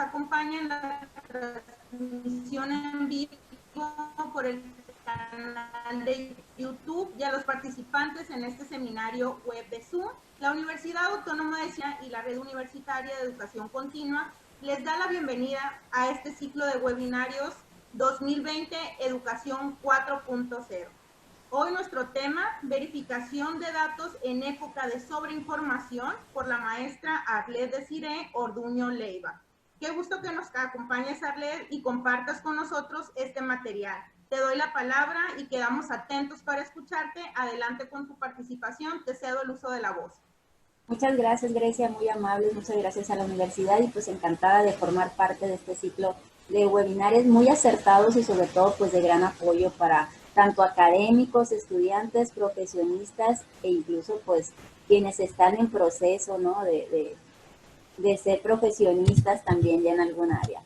acompaña en la transmisión en vivo por el canal de YouTube y a los participantes en este seminario web de Zoom. La Universidad Autónoma de Sinaloa y la Red Universitaria de Educación Continua les da la bienvenida a este ciclo de webinarios 2020 Educación 4.0. Hoy nuestro tema, verificación de datos en época de sobreinformación, por la maestra Arlet Desiree Orduño Leiva. Qué gusto que nos acompañes, Arlet, y compartas con nosotros este material. Te doy la palabra y quedamos atentos para escucharte. Adelante con tu participación. Te cedo el uso de la voz. Muchas gracias, Grecia, muy amable. Muchas gracias a la universidad y pues encantada de formar parte de este ciclo de webinarios muy acertados y sobre todo pues de gran apoyo para tanto académicos, estudiantes, profesionistas e incluso pues quienes están en proceso, ¿no? de ser profesionistas también ya en algún área.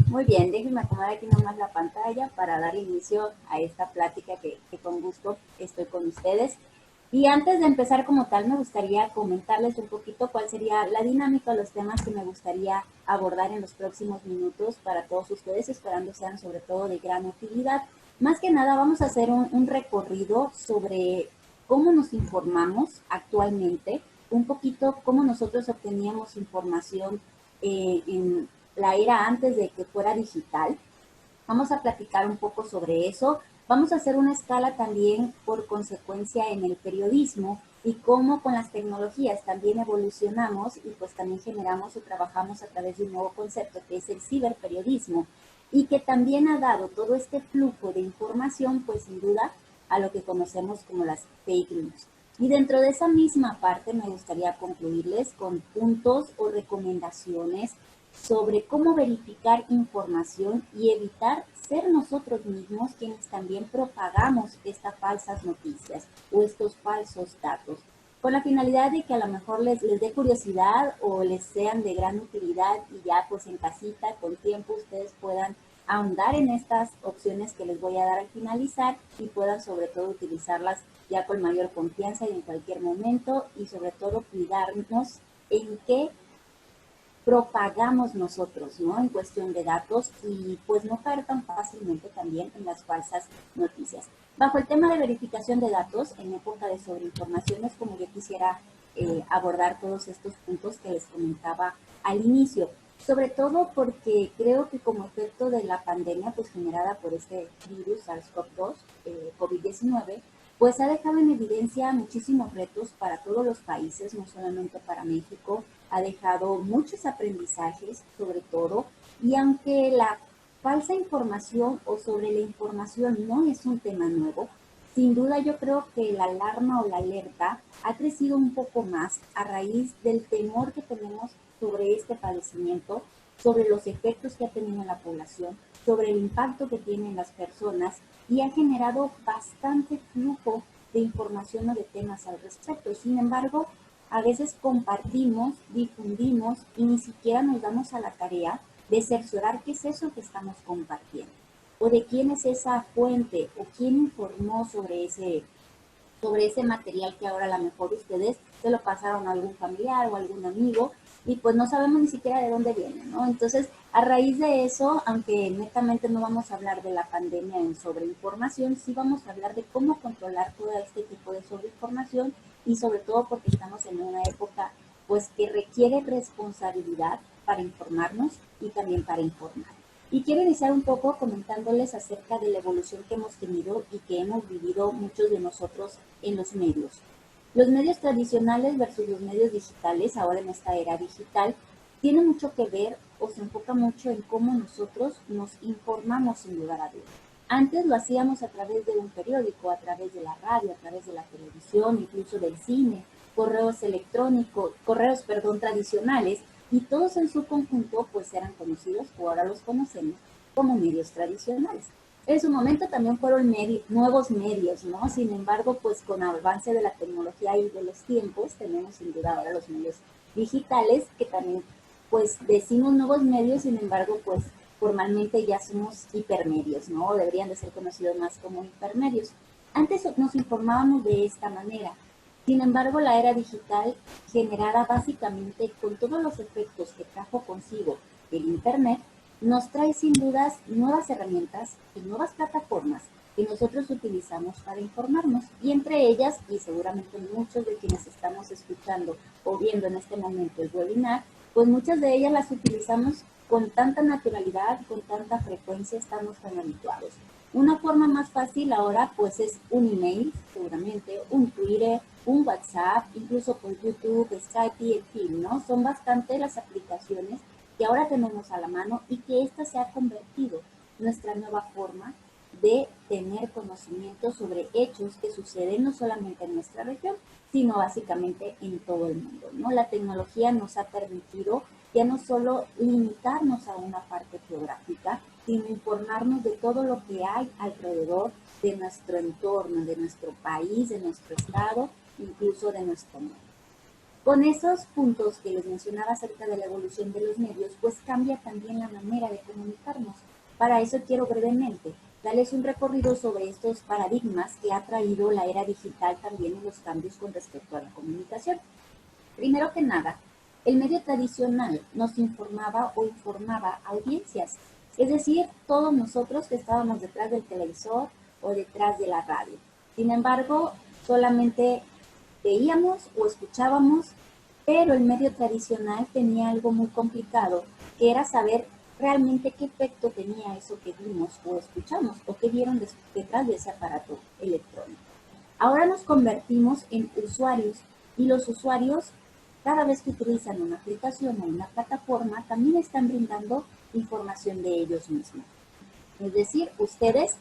Muy bien, déjenme acomodar aquí nomás la pantalla para dar inicio a esta plática que con gusto estoy con ustedes. Y antes de empezar como tal, me gustaría comentarles un poquito cuál sería la dinámica, los temas que me gustaría abordar en los próximos minutos para todos ustedes, esperando sean sobre todo de gran utilidad. Más que nada vamos a hacer un recorrido sobre cómo nos informamos actualmente, un poquito cómo nosotros obteníamos información en la era antes de que fuera digital. Vamos a platicar un poco sobre eso. Vamos a hacer una escala también por consecuencia en el periodismo y cómo con las tecnologías también evolucionamos y pues también generamos o trabajamos a través de un nuevo concepto que es el ciberperiodismo y que también ha dado todo este flujo de información pues sin duda a lo que conocemos como las fake news. Y dentro de esa misma parte me gustaría concluirles con puntos o recomendaciones sobre cómo verificar información y evitar ser nosotros mismos quienes también propagamos estas falsas noticias o estos falsos datos, con la finalidad de que a lo mejor les dé curiosidad o les sean de gran utilidad y ya pues en casita, con tiempo, ustedes puedan ahondar en estas opciones que les voy a dar al finalizar y puedan sobre todo utilizarlas ya con mayor confianza y en cualquier momento y sobre todo cuidarnos en qué propagamos nosotros, ¿no? En cuestión de datos y pues no caer tan fácilmente también en las falsas noticias. Bajo el tema de verificación de datos, en época de sobreinformación es como yo quisiera abordar todos estos puntos que les comentaba al inicio, sobre todo porque creo que como efecto de la pandemia pues generada por este virus SARS-CoV-2, COVID-19, pues ha dejado en evidencia muchísimos retos para todos los países, no solamente para México, ha dejado muchos aprendizajes sobre todo, y aunque la falsa información o sobre la información no es un tema nuevo, sin duda yo creo que la alarma o la alerta ha crecido un poco más a raíz del temor que tenemos sobre este padecimiento, sobre los efectos que ha tenido en la población, sobre el impacto que tiene en las personas y ha generado bastante flujo de información o de temas al respecto. Sin embargo, a veces compartimos, difundimos y ni siquiera nos damos a la tarea de cerciorar qué es eso que estamos compartiendo o de quién es esa fuente o quién informó sobre ese material que ahora a lo mejor ustedes se lo pasaron a algún familiar o algún amigo y pues no sabemos ni siquiera de dónde viene, ¿no? Entonces, a raíz de eso, aunque netamente no vamos a hablar de la pandemia en sobreinformación, sí vamos a hablar de cómo controlar todo este tipo de sobreinformación y sobre todo porque estamos en una época pues que requiere responsabilidad para informarnos y también para informar. Y quiero iniciar un poco comentándoles acerca de la evolución que hemos tenido y que hemos vivido muchos de nosotros en los medios. Los medios tradicionales versus los medios digitales, ahora en esta era digital, tiene mucho que ver o se enfoca mucho en cómo nosotros nos informamos sin lugar a dudas. Antes lo hacíamos a través de un periódico, a través de la radio, a través de la televisión, incluso del cine, correos electrónicos, tradicionales, y todos en su conjunto pues eran conocidos, o ahora los conocemos, como medios tradicionales. En su momento también fueron nuevos medios, ¿no? Sin embargo, pues con el avance de la tecnología y de los tiempos, tenemos sin duda ahora los medios digitales, que también pues decimos nuevos medios, sin embargo, pues formalmente ya somos hipermedios, ¿no? Deberían de ser conocidos más como hipermedios. Antes nos informábamos de esta manera. Sin embargo, la era digital, generada básicamente con todos los efectos que trajo consigo el Internet nos trae sin dudas nuevas herramientas y nuevas plataformas que nosotros utilizamos para informarnos, y entre ellas, y seguramente muchos de quienes estamos escuchando o viendo en este momento el webinar, pues muchas de ellas las utilizamos con tanta naturalidad, con tanta frecuencia, estamos tan habituados. Una forma más fácil ahora pues es un email, seguramente, un Twitter, un WhatsApp, incluso por YouTube, Skype y en fin, ¿no? Son bastante las aplicaciones que ahora tenemos a la mano y que esta se ha convertido en nuestra nueva forma de tener conocimiento sobre hechos que suceden no solamente en nuestra región, sino básicamente en todo el mundo, ¿no? La tecnología nos ha permitido ya no solo limitarnos a una parte geográfica, sino informarnos de todo lo que hay alrededor de nuestro entorno, de nuestro país, de nuestro estado, incluso de nuestro mundo. Con esos puntos que les mencionaba acerca de la evolución de los medios, pues cambia también la manera de comunicarnos. Para eso quiero brevemente darles un recorrido sobre estos paradigmas que ha traído la era digital también en los cambios con respecto a la comunicación. Primero que nada, el medio tradicional nos informaba o informaba a audiencias, es decir, todos nosotros que estábamos detrás del televisor o detrás de la radio. Sin embargo, solamente veíamos o escuchábamos, pero el medio tradicional tenía algo muy complicado, que era saber realmente qué efecto tenía eso que vimos o escuchamos o que vieron detrás de ese aparato electrónico. Ahora nos convertimos en usuarios y los usuarios, cada vez que utilizan una aplicación o una plataforma, también están brindando información de ellos mismos. Es decir, ustedes,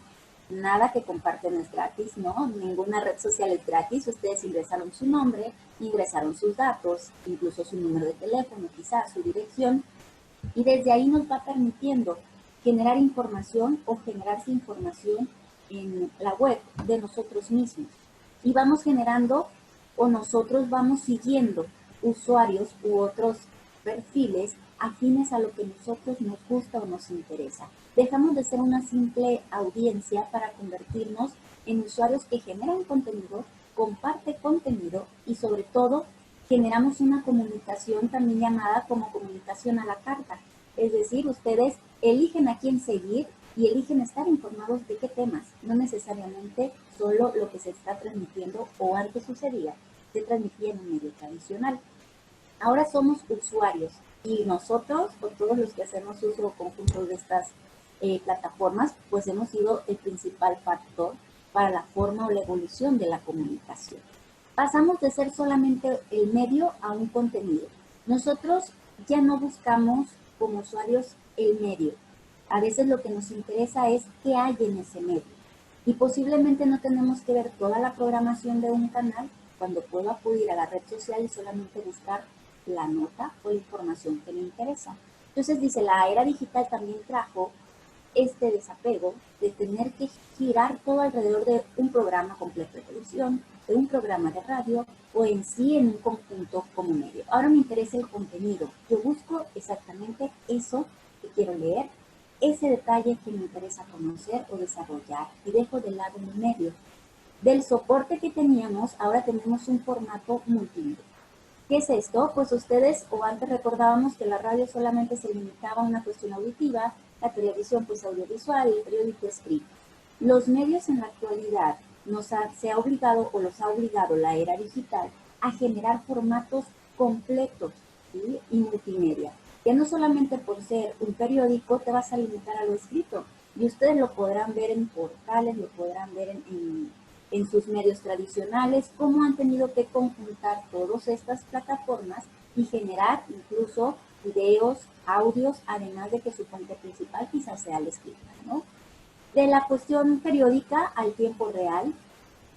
nada que comparten es gratis, ¿no? Ninguna red social es gratis. Ustedes ingresaron su nombre, ingresaron sus datos, incluso su número de teléfono, quizás su dirección, y desde ahí nos va permitiendo generar información o generarse información en la web de nosotros mismos. Y vamos generando o nosotros vamos siguiendo usuarios u otros perfiles afines a lo que nosotros nos gusta o nos interesa. Dejamos de ser una simple audiencia para convertirnos en usuarios que generan contenido, comparte contenido y sobre todo generamos una comunicación también llamada como comunicación a la carta. Es decir, ustedes eligen a quién seguir y eligen estar informados de qué temas, no necesariamente solo lo que se está transmitiendo o antes sucedía, se transmitía en un medio tradicional. Ahora somos usuarios y nosotros, o todos los que hacemos uso conjunto de estas plataformas, pues hemos sido el principal factor para la forma o la evolución de la comunicación. Pasamos de ser solamente el medio a un contenido. Nosotros ya no buscamos como usuarios el medio. A veces lo que nos interesa es qué hay en ese medio. Y posiblemente no tenemos que ver toda la programación de un canal cuando puedo acudir a la red social y solamente buscar la nota o la información que me interesa. Entonces dice, la era digital también trajo este desapego de tener que girar todo alrededor de un programa completo de televisión, de un programa de radio o en sí en un conjunto como medio. Ahora me interesa el contenido. Yo busco exactamente eso que quiero leer, ese detalle que me interesa conocer o desarrollar y dejo de lado un medio. Del soporte que teníamos, ahora tenemos un formato multimedia. ¿Qué es esto? Pues ustedes, o antes recordábamos que la radio solamente se limitaba a una cuestión auditiva, la televisión pues audiovisual, el periódico escrito. Los medios en la actualidad se ha obligado o los ha obligado la era digital a generar formatos completos, ¿sí? Y multimedia. Que no solamente por ser un periódico te vas a limitar a lo escrito, y ustedes lo podrán ver en portales, lo podrán ver en sus medios tradicionales, cómo han tenido que conjuntar todas estas plataformas y generar incluso videos, audios, además de que su fuente principal quizás sea la escrita, ¿no? De la cuestión periódica al tiempo real,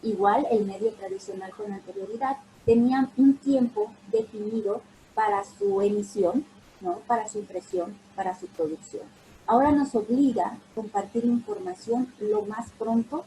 igual el medio tradicional con anterioridad tenía un tiempo definido para su emisión, ¿no? Para su impresión, para su producción. Ahora nos obliga a compartir información lo más pronto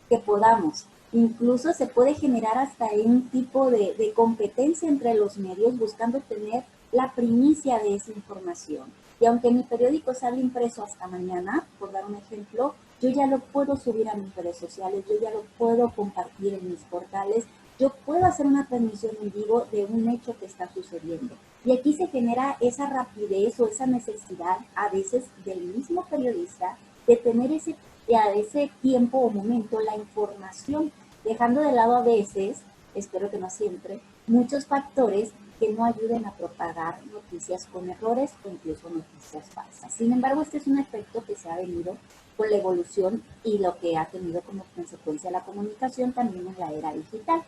que podamos. Incluso se puede generar hasta un tipo de competencia entre los medios buscando tener la primicia de esa información. Y aunque mi periódico sale impreso hasta mañana, por dar un ejemplo, yo ya lo puedo subir a mis redes sociales, yo ya lo puedo compartir en mis portales yo puedo hacer una transmisión en vivo de un hecho que está sucediendo. Y aquí se genera esa rapidez o esa necesidad a veces del mismo periodista de tener a ese tiempo o momento la información, dejando de lado a veces, espero que no siempre, muchos factores que no ayuden a propagar noticias con errores o incluso noticias falsas. Sin embargo, este es un efecto que se ha venido con la evolución y lo que ha tenido como consecuencia la comunicación también en la era digital.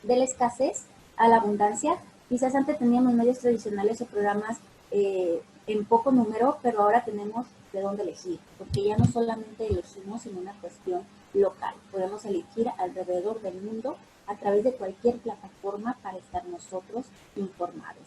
De la escasez a la abundancia, quizás antes teníamos medios tradicionales o programas en poco número, pero ahora tenemos de dónde elegir, porque ya no solamente elegimos en una cuestión local, podemos elegir alrededor del mundo a través de cualquier plataforma para estar nosotros informados.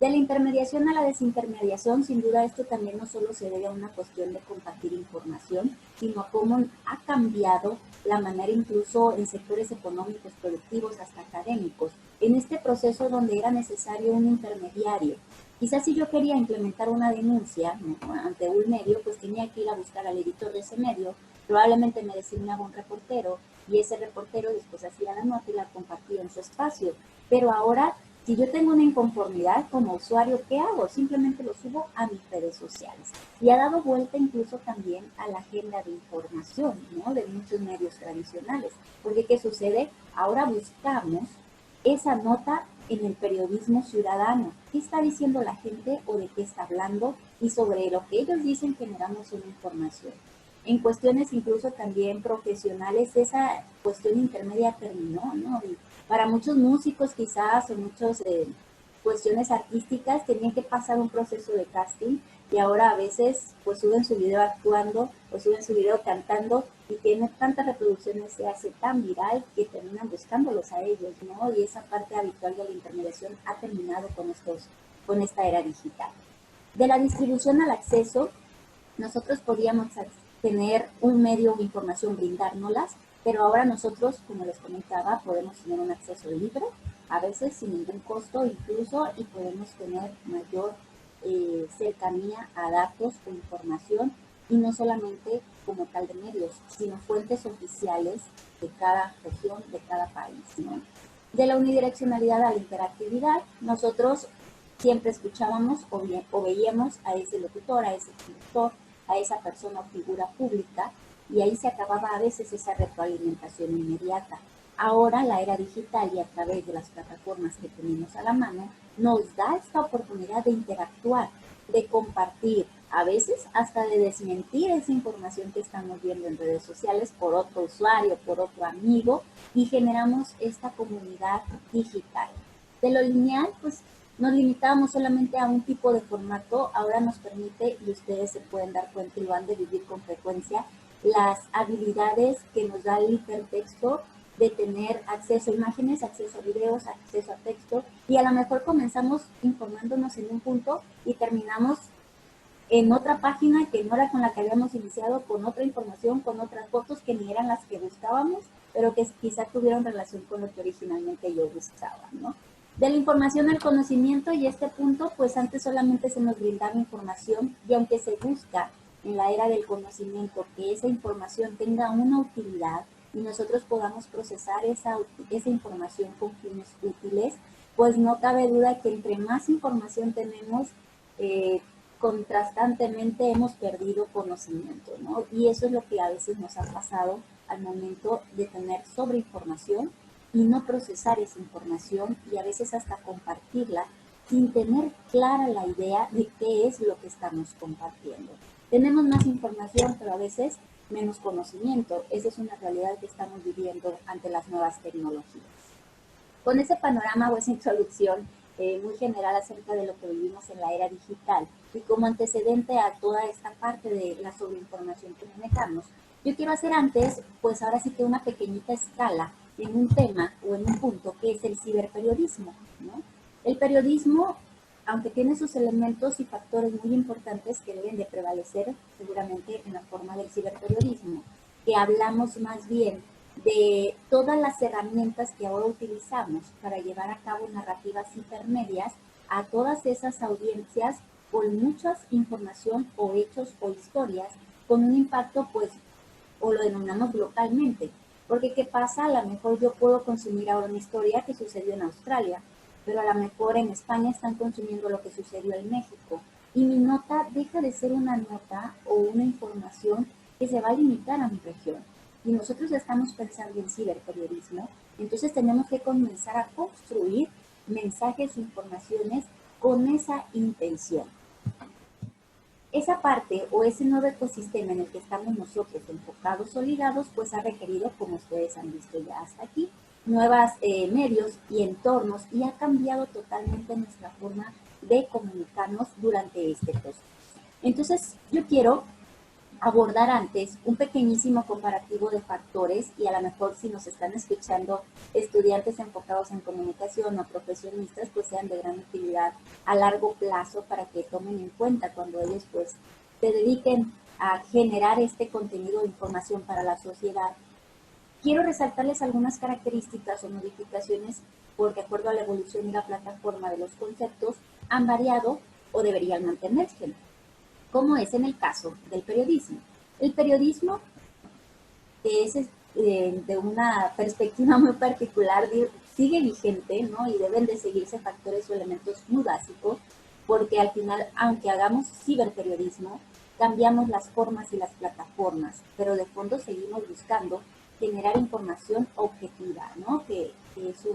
De la intermediación a la desintermediación, sin duda esto también no solo se debe a una cuestión de compartir información, sino a cómo ha cambiado la manera incluso en sectores económicos, productivos, hasta académicos. En este proceso donde era necesario un intermediario, quizás si yo quería implementar una denuncia, ¿no?, ante un medio, pues tenía que ir a buscar al editor de ese medio, probablemente me designaba un reportero y ese reportero después hacía la nota y la compartía en su espacio. Pero ahora, si yo tengo una inconformidad como usuario, ¿qué hago? Simplemente lo subo a mis redes sociales. Y ha dado vuelta incluso también a la agenda de información, ¿no?, de muchos medios tradicionales. Porque ¿qué sucede? Ahora buscamos esa nota en el periodismo ciudadano. ¿Qué está diciendo la gente o de qué está hablando? Y sobre lo que ellos dicen generamos una información. En cuestiones incluso también profesionales, esa cuestión intermedia terminó, ¿no? Y para muchos músicos quizás o muchas cuestiones artísticas tenían que pasar un proceso de casting y ahora a veces pues suben su video actuando o suben su video cantando y tiene tantas reproducciones, se hace tan viral que terminan buscándolos a ellos, ¿no? Y esa parte habitual de la intermediación ha terminado con esta era digital. De la distribución al acceso, nosotros podíamos tener un medio de información, brindárnoslas, pero ahora nosotros, como les comentaba, podemos tener un acceso libre, a veces sin ningún costo incluso, y podemos tener mayor cercanía a datos o información, y no solamente como tal de medios, sino fuentes oficiales de cada región, de cada país, ¿no? De la unidireccionalidad a la interactividad, nosotros siempre escuchábamos o veíamos a ese locutor, a ese conductor, a esa persona o figura pública, y ahí se acababa a veces esa retroalimentación inmediata. Ahora la era digital y a través de las plataformas que tenemos a la mano, nos da esta oportunidad de interactuar, de compartir, a veces hasta de desmentir esa información que estamos viendo en redes sociales por otro usuario, por otro amigo, y generamos esta comunidad digital. De lo lineal, pues nos limitábamos solamente a un tipo de formato, ahora nos permite, y ustedes se pueden dar cuenta y lo han de vivir con frecuencia, las habilidades que nos da el hipertexto de tener acceso a imágenes, acceso a videos, acceso a texto, y a lo mejor comenzamos informándonos en un punto y terminamos en otra página que no era con la que habíamos iniciado, con otra información, con otras fotos que ni eran las que buscábamos, pero que quizá tuvieron relación con lo que originalmente yo buscaba, ¿no? De la información al conocimiento, y este punto, pues antes solamente se nos brindaba información, y aunque se busca en la era del conocimiento que esa información tenga una utilidad y nosotros podamos procesar esa información con fines útiles, pues no cabe duda que entre más información tenemos, contrastantemente hemos perdido conocimiento, ¿no? Y eso es lo que a veces nos ha pasado al momento de tener sobreinformación y no procesar esa información y a veces hasta compartirla sin tener clara la idea de qué es lo que estamos compartiendo. Tenemos más información, pero a veces menos conocimiento. Esa es una realidad que estamos viviendo ante las nuevas tecnologías. Con ese panorama o esa introducción muy general acerca de lo que vivimos en la era digital y como antecedente a toda esta parte de la sobreinformación que manejamos, yo quiero hacer antes, pues ahora sí que una pequeñita escala en un tema o en un punto que es el ciberperiodismo, ¿no? El periodismo, aunque tiene sus elementos y factores muy importantes que deben de prevalecer seguramente en la forma del ciberperiodismo, que hablamos más bien de todas las herramientas que ahora utilizamos para llevar a cabo narrativas intermedias a todas esas audiencias con mucha información o hechos o historias con un impacto, pues, o lo denominamos localmente, Porque ¿qué pasa? A lo mejor yo puedo consumir ahora una historia que sucedió en Australia, pero a lo mejor en España están consumiendo lo que sucedió en México. Y mi nota deja de ser una nota o una información que se va a limitar a mi región. Y nosotros estamos pensando en ciberperiodismo, entonces tenemos que comenzar a construir mensajes e informaciones con esa intención. Esa parte o ese nuevo ecosistema en el que estamos nosotros enfocados o ligados, pues ha requerido, como ustedes han visto ya hasta aquí, nuevos medios y entornos, y ha cambiado totalmente nuestra forma de comunicarnos durante este proceso. Entonces, yo quiero abordar antes un pequeñísimo comparativo de factores, y a lo mejor si nos están escuchando estudiantes enfocados en comunicación o profesionistas, pues sean de gran utilidad a largo plazo para que tomen en cuenta cuando ellos pues se dediquen a generar este contenido de información para la sociedad. Quiero resaltarles algunas características o modificaciones porque de acuerdo a la evolución y la plataforma de los conceptos han variado o deberían mantenerse, como es en el caso del periodismo. El periodismo es de una perspectiva muy particular, sigue vigente, ¿no? Y deben de seguirse factores o elementos muy básicos, porque al final, aunque hagamos ciberperiodismo, cambiamos las formas y las plataformas, pero de fondo seguimos buscando generar información objetiva, ¿no? Que es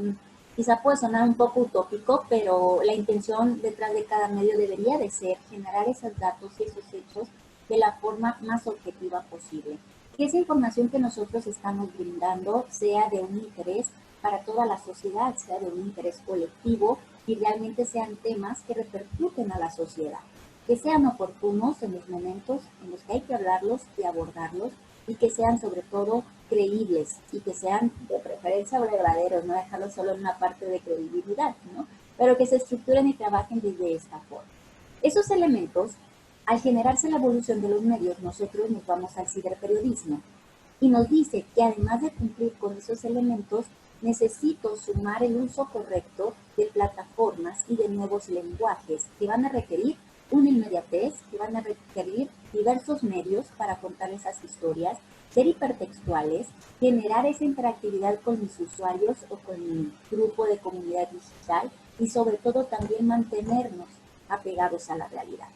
quizá puede sonar un poco utópico, pero la intención detrás de cada medio debería de ser generar esos datos y esos hechos de la forma más objetiva posible. Que esa información que nosotros estamos brindando sea de un interés para toda la sociedad, sea de un interés colectivo y realmente sean temas que repercuten a la sociedad, que sean oportunos en los momentos en los que hay que hablarlos y abordarlos, y que sean sobre todo creíbles y que sean de preferencia verdaderos, no dejarlo solo en una parte de credibilidad, ¿no? Pero que se estructuren y trabajen desde esta forma. Esos elementos, al generarse la evolución de los medios, nosotros nos vamos al ciberperiodismo y nos dice que además de cumplir con esos elementos, necesito sumar el uso correcto de plataformas y de nuevos lenguajes que van a requerir una inmediatez, que van a requerir diversos medios para contar esas historias, ser hipertextuales, generar esa interactividad con mis usuarios o con mi grupo de comunidad digital y sobre todo también mantenernos apegados a la realidad.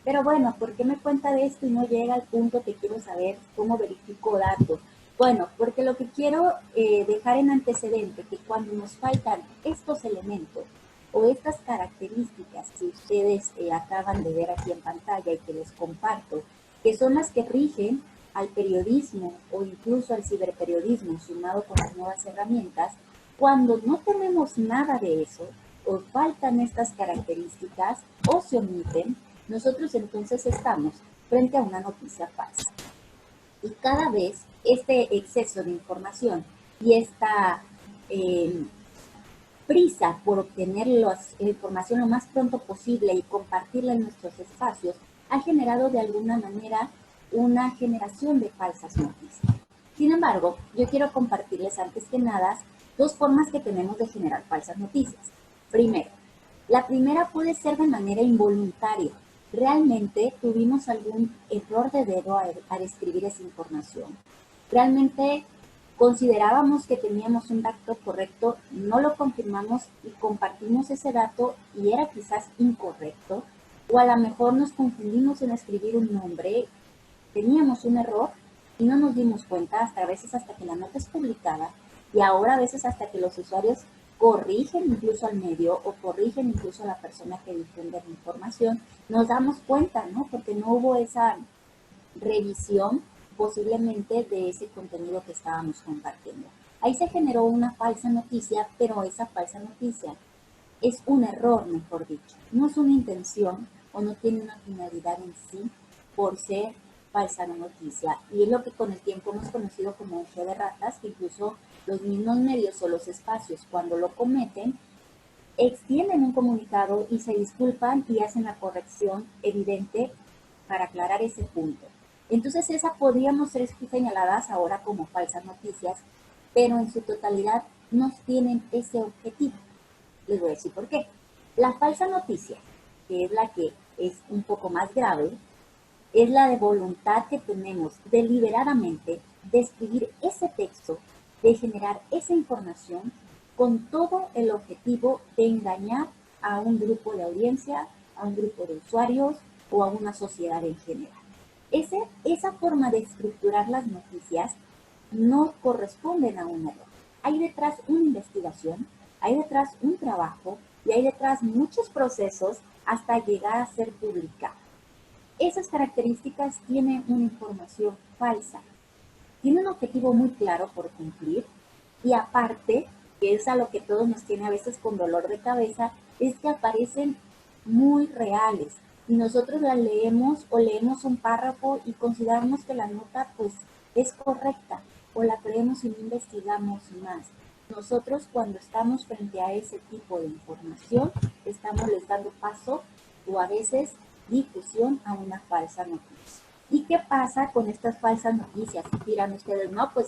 Pero bueno, ¿por qué me cuenta de esto y no llega al punto que quiero saber cómo verifico datos? Bueno, porque lo que quiero dejar en antecedente que cuando nos faltan estos elementos o estas características que ustedes acaban de ver aquí en pantalla y que les comparto, que son las que rigen al periodismo o incluso al ciberperiodismo sumado con las nuevas herramientas, cuando no tenemos nada de eso o faltan estas características o se omiten, nosotros entonces estamos frente a una noticia falsa. Y cada vez este exceso de información y esta prisa por obtener la información lo más pronto posible y compartirla en nuestros espacios ha generado de alguna manera una generación de falsas noticias. Sin embargo, yo quiero compartirles antes que nada dos formas que tenemos de generar falsas noticias. Primero, la primera puede ser de manera involuntaria. Realmente tuvimos algún error de dedo al escribir esa información. Realmente considerábamos que teníamos un dato correcto, no lo confirmamos y compartimos ese dato y era quizás incorrecto, o a lo mejor nos confundimos en escribir un nombre, teníamos un error y no nos dimos cuenta hasta a veces hasta que la nota es publicada, y ahora a veces hasta que los usuarios corrigen incluso al medio o corrigen incluso a la persona que difunde la información, nos damos cuenta, ¿no? Porque no hubo esa revisión posiblemente de ese contenido que estábamos compartiendo. Ahí se generó una falsa noticia, pero esa falsa noticia es un error, mejor dicho. No es una intención o no tiene una finalidad en sí por ser falsa noticia. Y es lo que con el tiempo hemos conocido como un fe de ratas, que incluso los mismos medios o los espacios cuando lo cometen extienden un comunicado y se disculpan y hacen la corrección evidente para aclarar ese punto. Entonces esas podríamos ser señaladas ahora como falsas noticias, pero en su totalidad no tienen ese objetivo. Les voy a decir por qué. La falsa noticia, que es la que es un poco más grave, es la de voluntad que tenemos deliberadamente de escribir ese texto de generar esa información con todo el objetivo de engañar a un grupo de audiencia, a un grupo de usuarios o a una sociedad en general. Esa forma de estructurar las noticias no corresponden a un error. Hay detrás una investigación, hay detrás un trabajo y hay detrás muchos procesos hasta llegar a ser publicada. Esas características tienen una información falsa, tiene un objetivo muy claro por cumplir y aparte, que es a lo que todos nos tiene a veces con dolor de cabeza, es que aparecen muy reales y nosotros la leemos o leemos un párrafo y consideramos que la nota pues es correcta o la creemos y no investigamos más. Nosotros cuando estamos frente a ese tipo de información estamos les dando paso o a veces difusión a una falsa noticia. ¿Y qué pasa con estas falsas noticias? Dirán ustedes, no, pues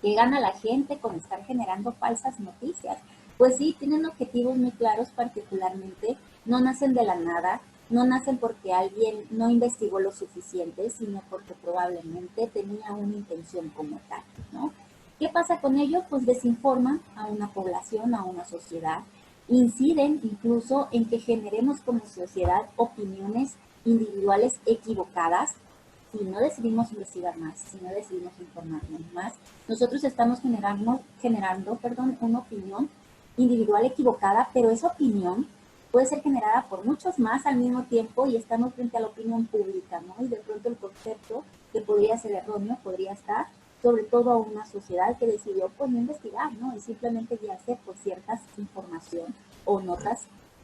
¿qué gana la gente con estar generando falsas noticias? Pues sí, tienen objetivos muy claros, particularmente no nacen de la nada, no nacen porque alguien no investigó lo suficiente, sino porque probablemente tenía una intención como tal, ¿no? ¿Qué pasa con ello? Pues desinforman a una población, a una sociedad, inciden incluso en que generemos como sociedad opiniones individuales equivocadas. Si no decidimos investigar más, si no decidimos informarnos más, nosotros estamos generando una opinión individual equivocada, pero esa opinión puede ser generada por muchos más al mismo tiempo y estamos frente a la opinión pública, ¿no? Y de pronto el concepto que podría ser erróneo podría estar sobre todo a una sociedad que decidió pues no investigar, ¿no? Y simplemente guiarse por ciertas información o notas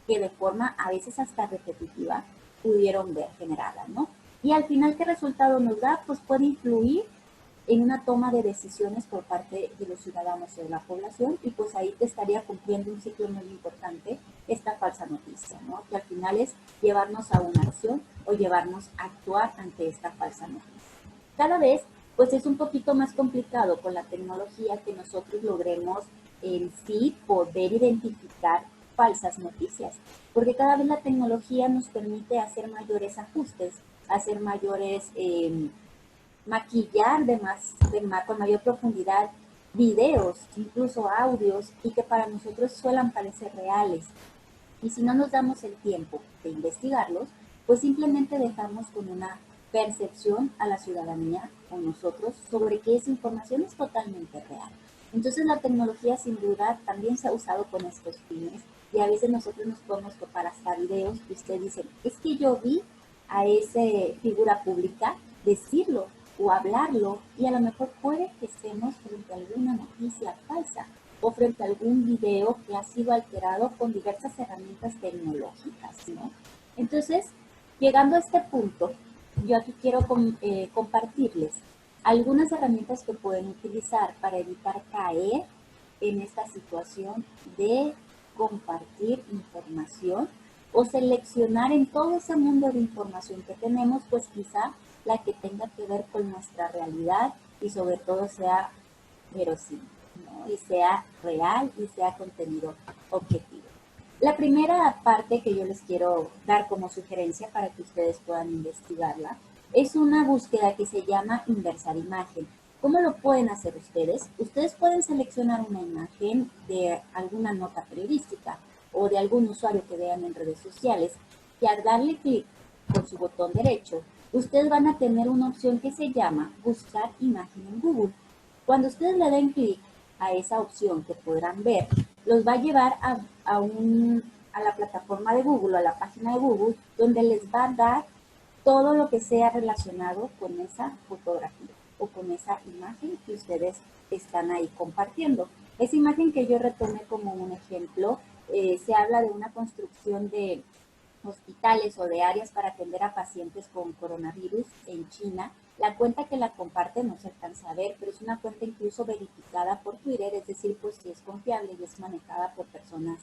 que de forma a veces hasta repetitiva pudieron ver generadas, ¿no? Y al final, ¿qué resultado nos da? Pues puede influir en una toma de decisiones por parte de los ciudadanos o de la población y pues ahí te estaría cumpliendo un ciclo muy importante esta falsa noticia, ¿no? Que al final es llevarnos a una acción o llevarnos a actuar ante esta falsa noticia. Cada vez pues es un poquito más complicado con la tecnología que nosotros logremos en sí poder identificar falsas noticias, porque cada vez la tecnología nos permite hacer mayores ajustes, hacer mayores, maquillar con mayor profundidad videos, incluso audios, y que para nosotros suelen parecer reales. Y si no nos damos el tiempo de investigarlos, pues simplemente dejamos con una percepción a la ciudadanía o nosotros sobre que esa información es totalmente real. Entonces la tecnología sin duda también se ha usado con estos fines y a veces nosotros nos podemos topar hasta videos que ustedes dicen, es que yo vi a esa figura pública decirlo o hablarlo y a lo mejor puede que estemos frente a alguna noticia falsa o frente a algún video que ha sido alterado con diversas herramientas tecnológicas, ¿no? Entonces, llegando a este punto, yo aquí quiero compartirles algunas herramientas que pueden utilizar para evitar caer en esta situación de compartir información o seleccionar en todo ese mundo de información que tenemos, pues quizá la que tenga que ver con nuestra realidad y sobre todo sea verosímil, ¿no? Y sea real y sea contenido objetivo. La primera parte que yo les quiero dar como sugerencia para que ustedes puedan investigarla es una búsqueda que se llama inversar imagen. ¿Cómo lo pueden hacer ustedes? Ustedes pueden seleccionar una imagen de alguna nota periodística o de algún usuario que vean en redes sociales y al darle clic con su botón derecho, ustedes van a tener una opción que se llama buscar imagen en Google. Cuando ustedes le den clic a esa opción que podrán ver, los va a llevar a la plataforma de Google, a la página de Google, donde les va a dar todo lo que sea relacionado con esa fotografía o con esa imagen que ustedes están ahí compartiendo. Esa imagen que yo retomé como un ejemplo, se habla de una construcción de hospitales o de áreas para atender a pacientes con coronavirus en China. La cuenta que la comparte no se alcanza a ver, pero es una cuenta incluso verificada por Twitter, es decir, pues que es confiable y es manejada por personas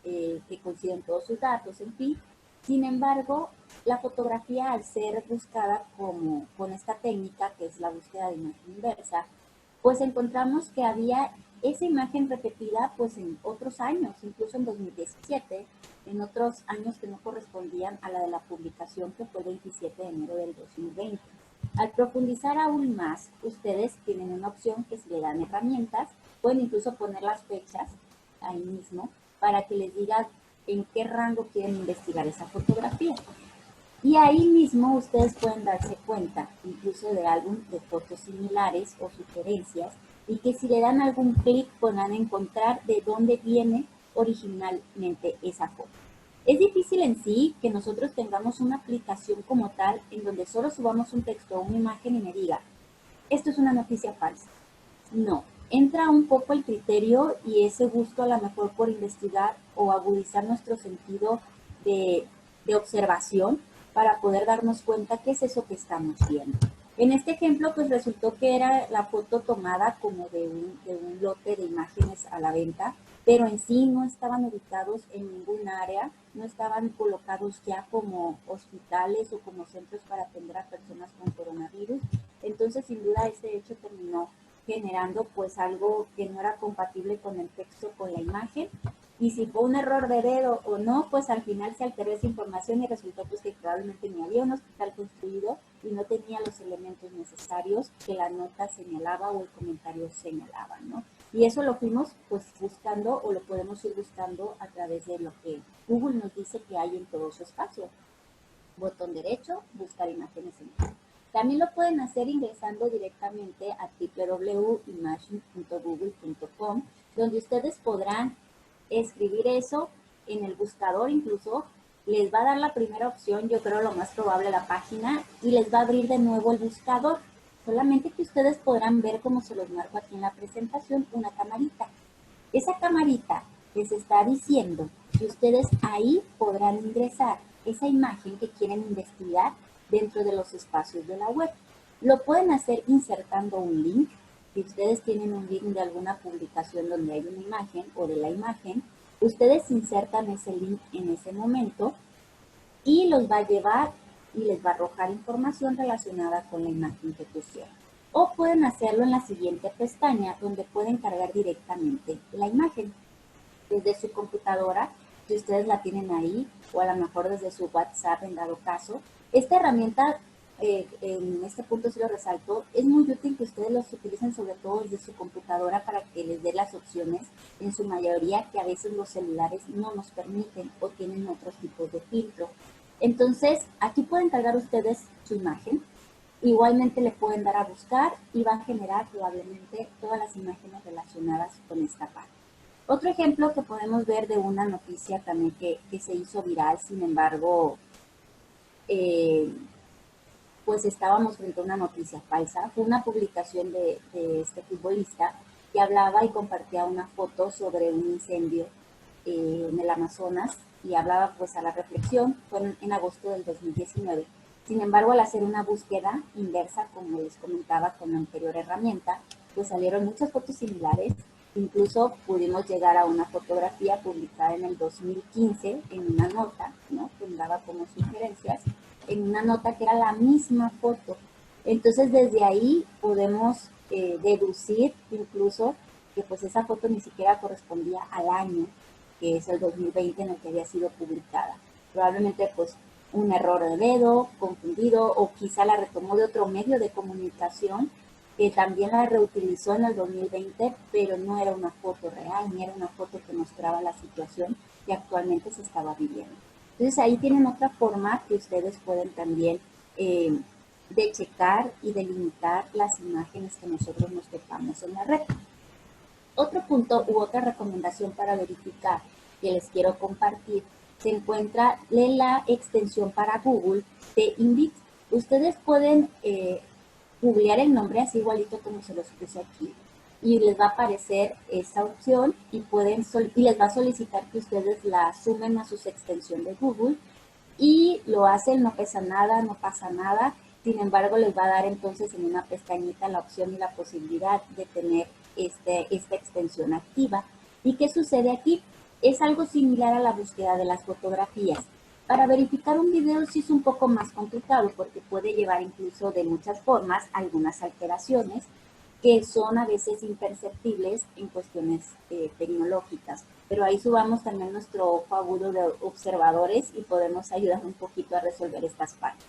que consiguen todos sus datos, en fin. Sin embargo, la fotografía, al ser buscada con esta técnica, que es la búsqueda de imagen inversa, pues encontramos que había esa imagen repetida pues en otros años, incluso en 2017, en otros años que no correspondían a la de la publicación que fue el 27 de enero del 2020. Al profundizar aún más, ustedes tienen una opción que se le dan herramientas, pueden incluso poner las fechas ahí mismo para que les diga en qué rango quieren investigar esa fotografía. Y ahí mismo ustedes pueden darse cuenta incluso de álbum de fotos similares o sugerencias y que si le dan algún clic podrán encontrar de dónde viene originalmente esa foto. Es difícil en sí que nosotros tengamos una aplicación como tal en donde solo subamos un texto o una imagen y me diga, esto es una noticia falsa. No, entra un poco el criterio y ese gusto a lo mejor por investigar o agudizar nuestro sentido de observación para poder darnos cuenta qué es eso que estamos viendo. En este ejemplo, pues resultó que era la foto tomada como de un lote de imágenes a la venta, pero en sí no estaban ubicados en ningún área, no estaban colocados ya como hospitales o como centros para atender a personas con coronavirus. Entonces, sin duda, ese hecho terminó generando pues algo que no era compatible con el texto, con la imagen. Y si fue un error de dedo o no, pues al final se alteró esa información y resultó pues que probablemente ni había un hospital construido y no tenía los elementos necesarios que la nota señalaba o el comentario señalaba, ¿no? Y eso lo fuimos pues buscando o lo podemos ir buscando a través de lo que Google nos dice que hay en todo su espacio. Botón derecho, buscar imágenes en Google. También lo pueden hacer ingresando directamente a www.imagine.google.com, donde ustedes podrán escribir eso en el buscador, incluso les va a dar la primera opción, yo creo lo más probable, la página, y les va a abrir de nuevo el buscador. Solamente que ustedes podrán ver, como se los marco aquí en la presentación, una camarita. Esa camarita les está diciendo que ustedes ahí podrán ingresar esa imagen que quieren investigar dentro de los espacios de la web. Lo pueden hacer insertando un link. Si ustedes tienen un link de alguna publicación donde hay una imagen o de la imagen, ustedes insertan ese link en ese momento y los va a llevar y les va a arrojar información relacionada con la imagen que pusieron. O pueden hacerlo en la siguiente pestaña, donde pueden cargar directamente la imagen desde su computadora, si ustedes la tienen ahí, o a lo mejor desde su WhatsApp en dado caso. Esta herramienta, en este punto sí lo resalto, es muy útil que ustedes los utilicen sobre todo desde su computadora para que les dé las opciones, en su mayoría que a veces los celulares no nos permiten o tienen otros tipos de filtro. Entonces, aquí pueden cargar ustedes su imagen. Igualmente le pueden dar a buscar y va a generar probablemente todas las imágenes relacionadas con esta parte. Otro ejemplo que podemos ver de una noticia también que se hizo viral, sin embargo, pues estábamos frente a una noticia falsa. Fue una publicación de este futbolista que hablaba y compartía una foto sobre un incendio en el Amazonas y hablaba pues a la reflexión, fue en agosto del 2019. Sin embargo, al hacer una búsqueda inversa, como les comentaba con la anterior herramienta, pues salieron muchas fotos similares. Incluso pudimos llegar a una fotografía publicada en el 2015 en una nota, ¿no?, que daba como sugerencias, en una nota que era la misma foto. Entonces, desde ahí podemos deducir incluso que pues esa foto ni siquiera correspondía al año, que es el 2020 en el que había sido publicada. Probablemente pues un error de dedo, confundido, o quizá la retomó de otro medio de comunicación que también la reutilizó en el 2020, pero no era una foto real, ni era una foto que mostraba la situación que actualmente se estaba viviendo. Entonces ahí tienen otra forma que ustedes pueden también de checar y delimitar las imágenes que nosotros nos topamos en la red. Otro punto u otra recomendación para verificar que les quiero compartir se encuentra en la extensión para Google de Indeed. Ustedes pueden googlear el nombre así igualito como se los puse aquí y les va a aparecer esta opción y les va a solicitar que ustedes la sumen a su extensión de Google y lo hacen, no pesa nada, no pasa nada. Sin embargo, les va a dar entonces en una pestañita la opción y la posibilidad de tener esta extensión activa. ¿Y qué sucede aquí? Es algo similar a la búsqueda de las fotografías. Para verificar un video sí es un poco más complicado porque puede llevar incluso de muchas formas algunas alteraciones que son a veces imperceptibles en cuestiones tecnológicas. Pero ahí subamos también nuestro ojo agudo de observadores y podemos ayudar un poquito a resolver estas partes.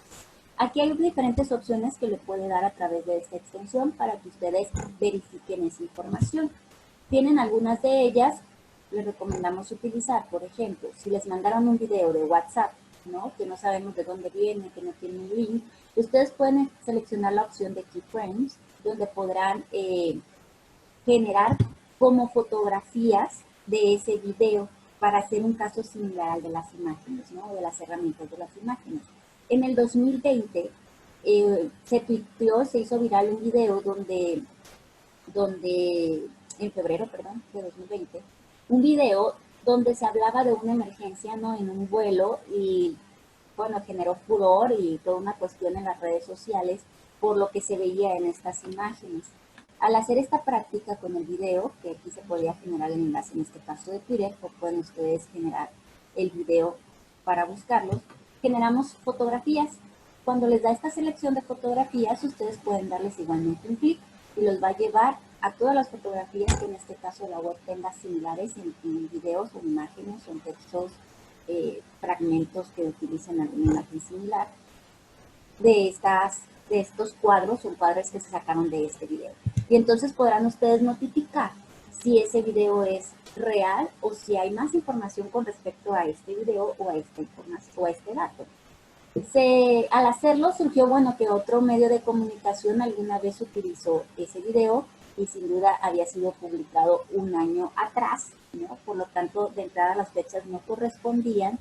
Aquí hay diferentes opciones que le puede dar a través de esta extensión para que ustedes verifiquen esa información. Tienen algunas de ellas, les recomendamos utilizar, por ejemplo, si les mandaron un video de WhatsApp, ¿no? Que no sabemos de dónde viene, que no tiene un link, ustedes pueden seleccionar la opción de Keyframes, donde podrán generar como fotografías de ese video para hacer un caso similar al de las imágenes, ¿no? De las herramientas de las imágenes. En el 2020 se tuiteó, se hizo viral un video donde en febrero, perdón, de 2020, un video donde se hablaba de una emergencia, ¿no? En un vuelo y, bueno, generó furor y toda una cuestión en las redes sociales por lo que se veía en estas imágenes. Al hacer esta práctica con el video, que aquí se podía generar el enlace en este caso de Twitter, o pueden ustedes generar el video para buscarlos, generamos fotografías. Cuando les da esta selección de fotografías, ustedes pueden darles igualmente un clic y los va a llevar a todas las fotografías que en este caso la web tenga similares en videos o imágenes o en textos, fragmentos que utilicen alguna imagen similar de estos cuadros o cuadros que se sacaron de este video. Y entonces podrán ustedes notificar si ese video es real o si hay más información con respecto a este video o a esta información o a este dato. Al hacerlo surgió, bueno, que otro medio de comunicación alguna vez utilizó ese video y sin duda había sido publicado un año atrás, ¿no? Por lo tanto, de entrada las fechas no correspondían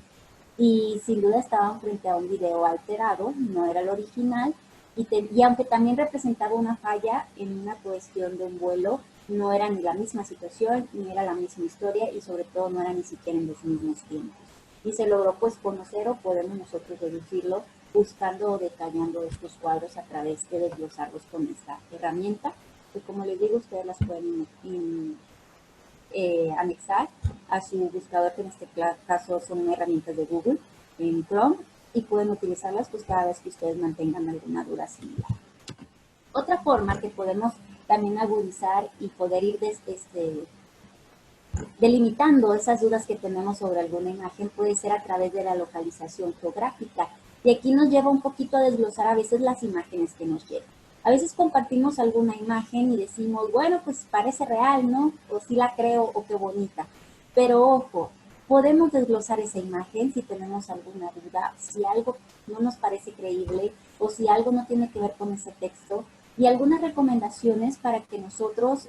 y sin duda estaban frente a un video alterado, no era el original, y aunque también representaba una falla en una cuestión de un vuelo, no era ni la misma situación, ni era la misma historia y sobre todo no era ni siquiera en los mismos tiempos. Y se logró pues conocer o podemos nosotros deducirlo buscando o detallando estos cuadros a través de desglosarlos con esta herramienta, que como les digo, ustedes las pueden anexar a su buscador, que en este caso son herramientas de Google en Chrome, y pueden utilizarlas pues cada vez que ustedes mantengan alguna duda similar. Otra forma que podemos también agudizar y poder ir delimitando esas dudas que tenemos sobre alguna imagen puede ser a través de la localización geográfica. Y aquí nos lleva un poquito a desglosar a veces las imágenes que nos llegan. A veces compartimos alguna imagen y decimos, bueno, pues parece real, ¿no? O sí la creo, o qué bonita. Pero ojo, podemos desglosar esa imagen si tenemos alguna duda, si algo no nos parece creíble o si algo no tiene que ver con ese texto, y algunas recomendaciones para que nosotros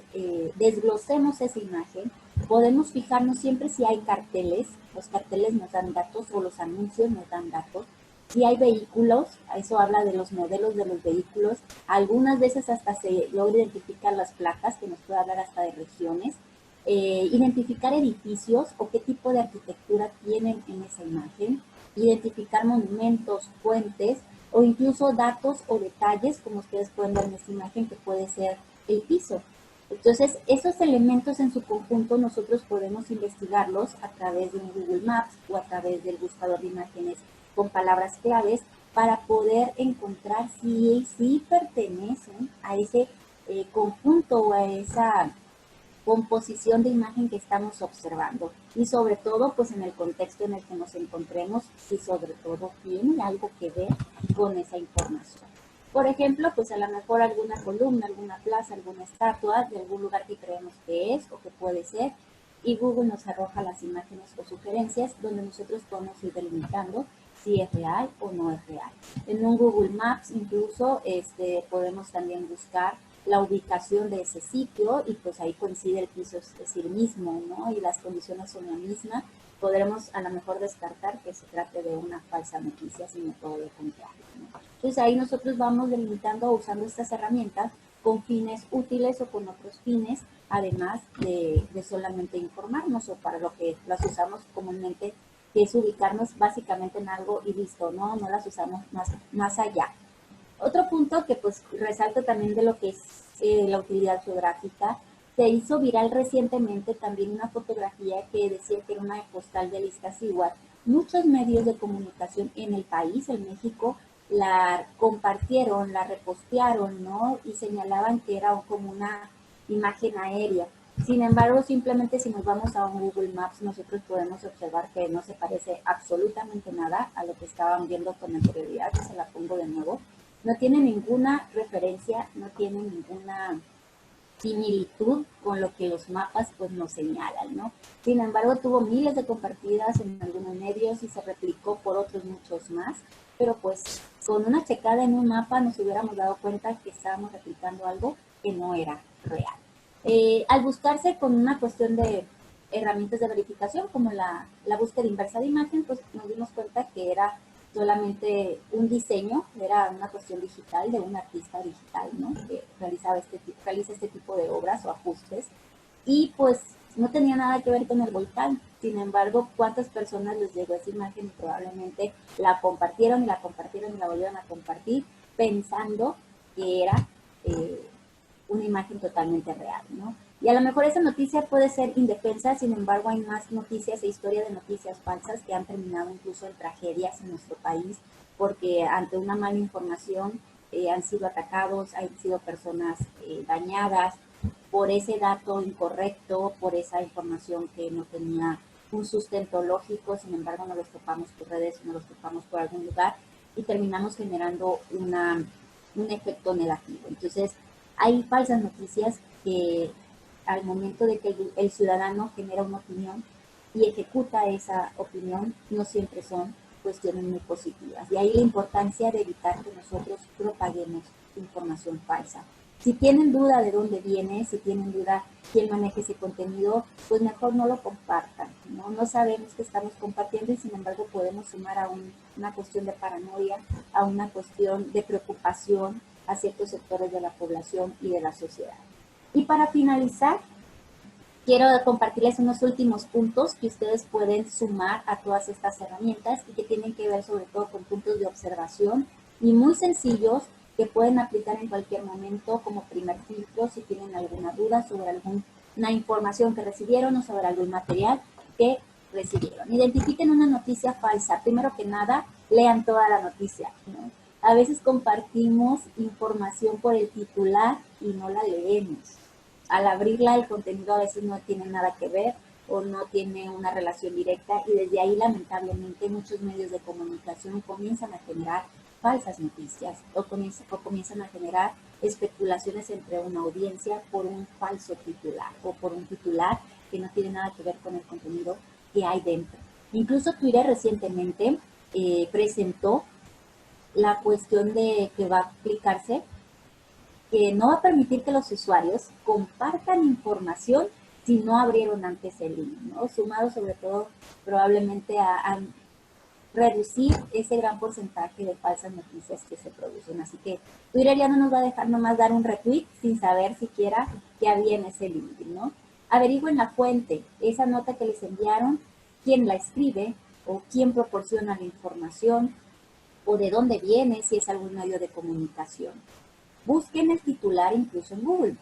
desglosemos esa imagen. Podemos fijarnos siempre si hay carteles, los carteles nos dan datos o los anuncios nos dan datos. Si hay vehículos, eso habla de los modelos de los vehículos, algunas veces hasta se logra identificar las placas, que nos puede hablar hasta de regiones, identificar edificios o qué tipo de arquitectura tienen en esa imagen, identificar monumentos, puentes o incluso datos o detalles, como ustedes pueden ver en esta imagen, que puede ser el piso. Entonces, esos elementos en su conjunto nosotros podemos investigarlos a través de un Google Maps o a través del buscador de imágenes con palabras claves para poder encontrar si pertenecen a ese conjunto o a esa composición de imagen que estamos observando y sobre todo pues en el contexto en el que nos encontremos y sobre todo tiene algo que ver con esa información. Por ejemplo, pues a lo mejor alguna columna, alguna plaza, alguna estatua de algún lugar que creemos que es o que puede ser, y Google nos arroja las imágenes o sugerencias donde nosotros podemos ir delimitando si es real o no es real. En un Google Maps incluso podemos también buscar la ubicación de ese sitio y pues ahí coincide el piso, es decir, mismo, ¿no? Y las condiciones son la misma. Podremos a lo mejor descartar que se trate de una falsa noticia, sino todo lo contrario, ¿no? Entonces ahí nosotros vamos delimitando usando estas herramientas con fines útiles o con otros fines, además de solamente informarnos o para lo que las usamos comúnmente, que es ubicarnos básicamente en algo y listo, no las usamos más allá. Otro punto que pues resalto también de lo que es la utilidad geográfica, se hizo viral recientemente también una fotografía que decía que era una postal de Iztaccíhuatl. Muchos medios de comunicación en el país, en México, la compartieron, la repostearon, ¿no? Y señalaban que era como una imagen aérea. Sin embargo, simplemente si nos vamos a un Google Maps, nosotros podemos observar que no se parece absolutamente nada a lo que estaban viendo con anterioridad. Se la pongo de nuevo. No tiene ninguna referencia, no tiene ninguna similitud con lo que los mapas pues nos señalan, ¿no? Sin embargo, tuvo miles de compartidas en algunos medios y se replicó por otros muchos más, pero pues con una checada en un mapa nos hubiéramos dado cuenta que estábamos replicando algo que no era real. Al buscarse con una cuestión de herramientas de verificación como la búsqueda inversa de imagen, pues nos dimos cuenta que era solamente un diseño, era una cuestión digital de un artista digital, ¿no? Que realiza este tipo de obras o ajustes. Y pues no tenía nada que ver con el volcán. Sin embargo, ¿cuántas personas les llegó esa imagen? Y probablemente la compartieron y la compartieron y la volvieron a compartir pensando que era una imagen totalmente real, ¿no? Y a lo mejor esa noticia puede ser indefensa, sin embargo hay más noticias e historia de noticias falsas que han terminado incluso en tragedias en nuestro país, porque ante una mala información han sido atacados, han sido personas dañadas por ese dato incorrecto, por esa información que no tenía un sustento lógico, sin embargo no los topamos por redes, no los topamos por algún lugar y terminamos generando un efecto negativo. Entonces, hay falsas noticias que al momento de que el ciudadano genera una opinión y ejecuta esa opinión, no siempre son cuestiones muy positivas. Y ahí la importancia de evitar que nosotros propaguemos información falsa. Si tienen duda de dónde viene, si tienen duda quién maneja ese contenido, pues mejor no lo compartan, ¿no? No sabemos qué estamos compartiendo y sin embargo podemos sumar a una cuestión de paranoia, a una cuestión de preocupación a ciertos sectores de la población y de la sociedad. Y para finalizar, quiero compartirles unos últimos puntos que ustedes pueden sumar a todas estas herramientas y que tienen que ver sobre todo con puntos de observación y muy sencillos que pueden aplicar en cualquier momento como primer filtro si tienen alguna duda sobre alguna información que recibieron o sobre algún material que recibieron. Identifiquen una noticia falsa. Primero que nada, lean toda la noticia, ¿no? A veces compartimos información por el titular y no la leemos. Al abrirla, el contenido a veces no tiene nada que ver o no tiene una relación directa y desde ahí lamentablemente muchos medios de comunicación comienzan a generar falsas noticias o comienzan a generar especulaciones entre una audiencia por un falso titular o por un titular que no tiene nada que ver con el contenido que hay dentro. Incluso Twitter recientemente presentó la cuestión de que va a aplicarse, que no va a permitir que los usuarios compartan información si no abrieron antes el link, ¿no? Sumado sobre todo probablemente a reducir ese gran porcentaje de falsas noticias que se producen. Así que Twitter ya no nos va a dejar nomás dar un retweet sin saber siquiera que había en ese link, ¿no? Averigüen la fuente, esa nota que les enviaron, quién la escribe o quién proporciona la información o de dónde viene, si es algún medio de comunicación. Busquen el titular incluso en Google.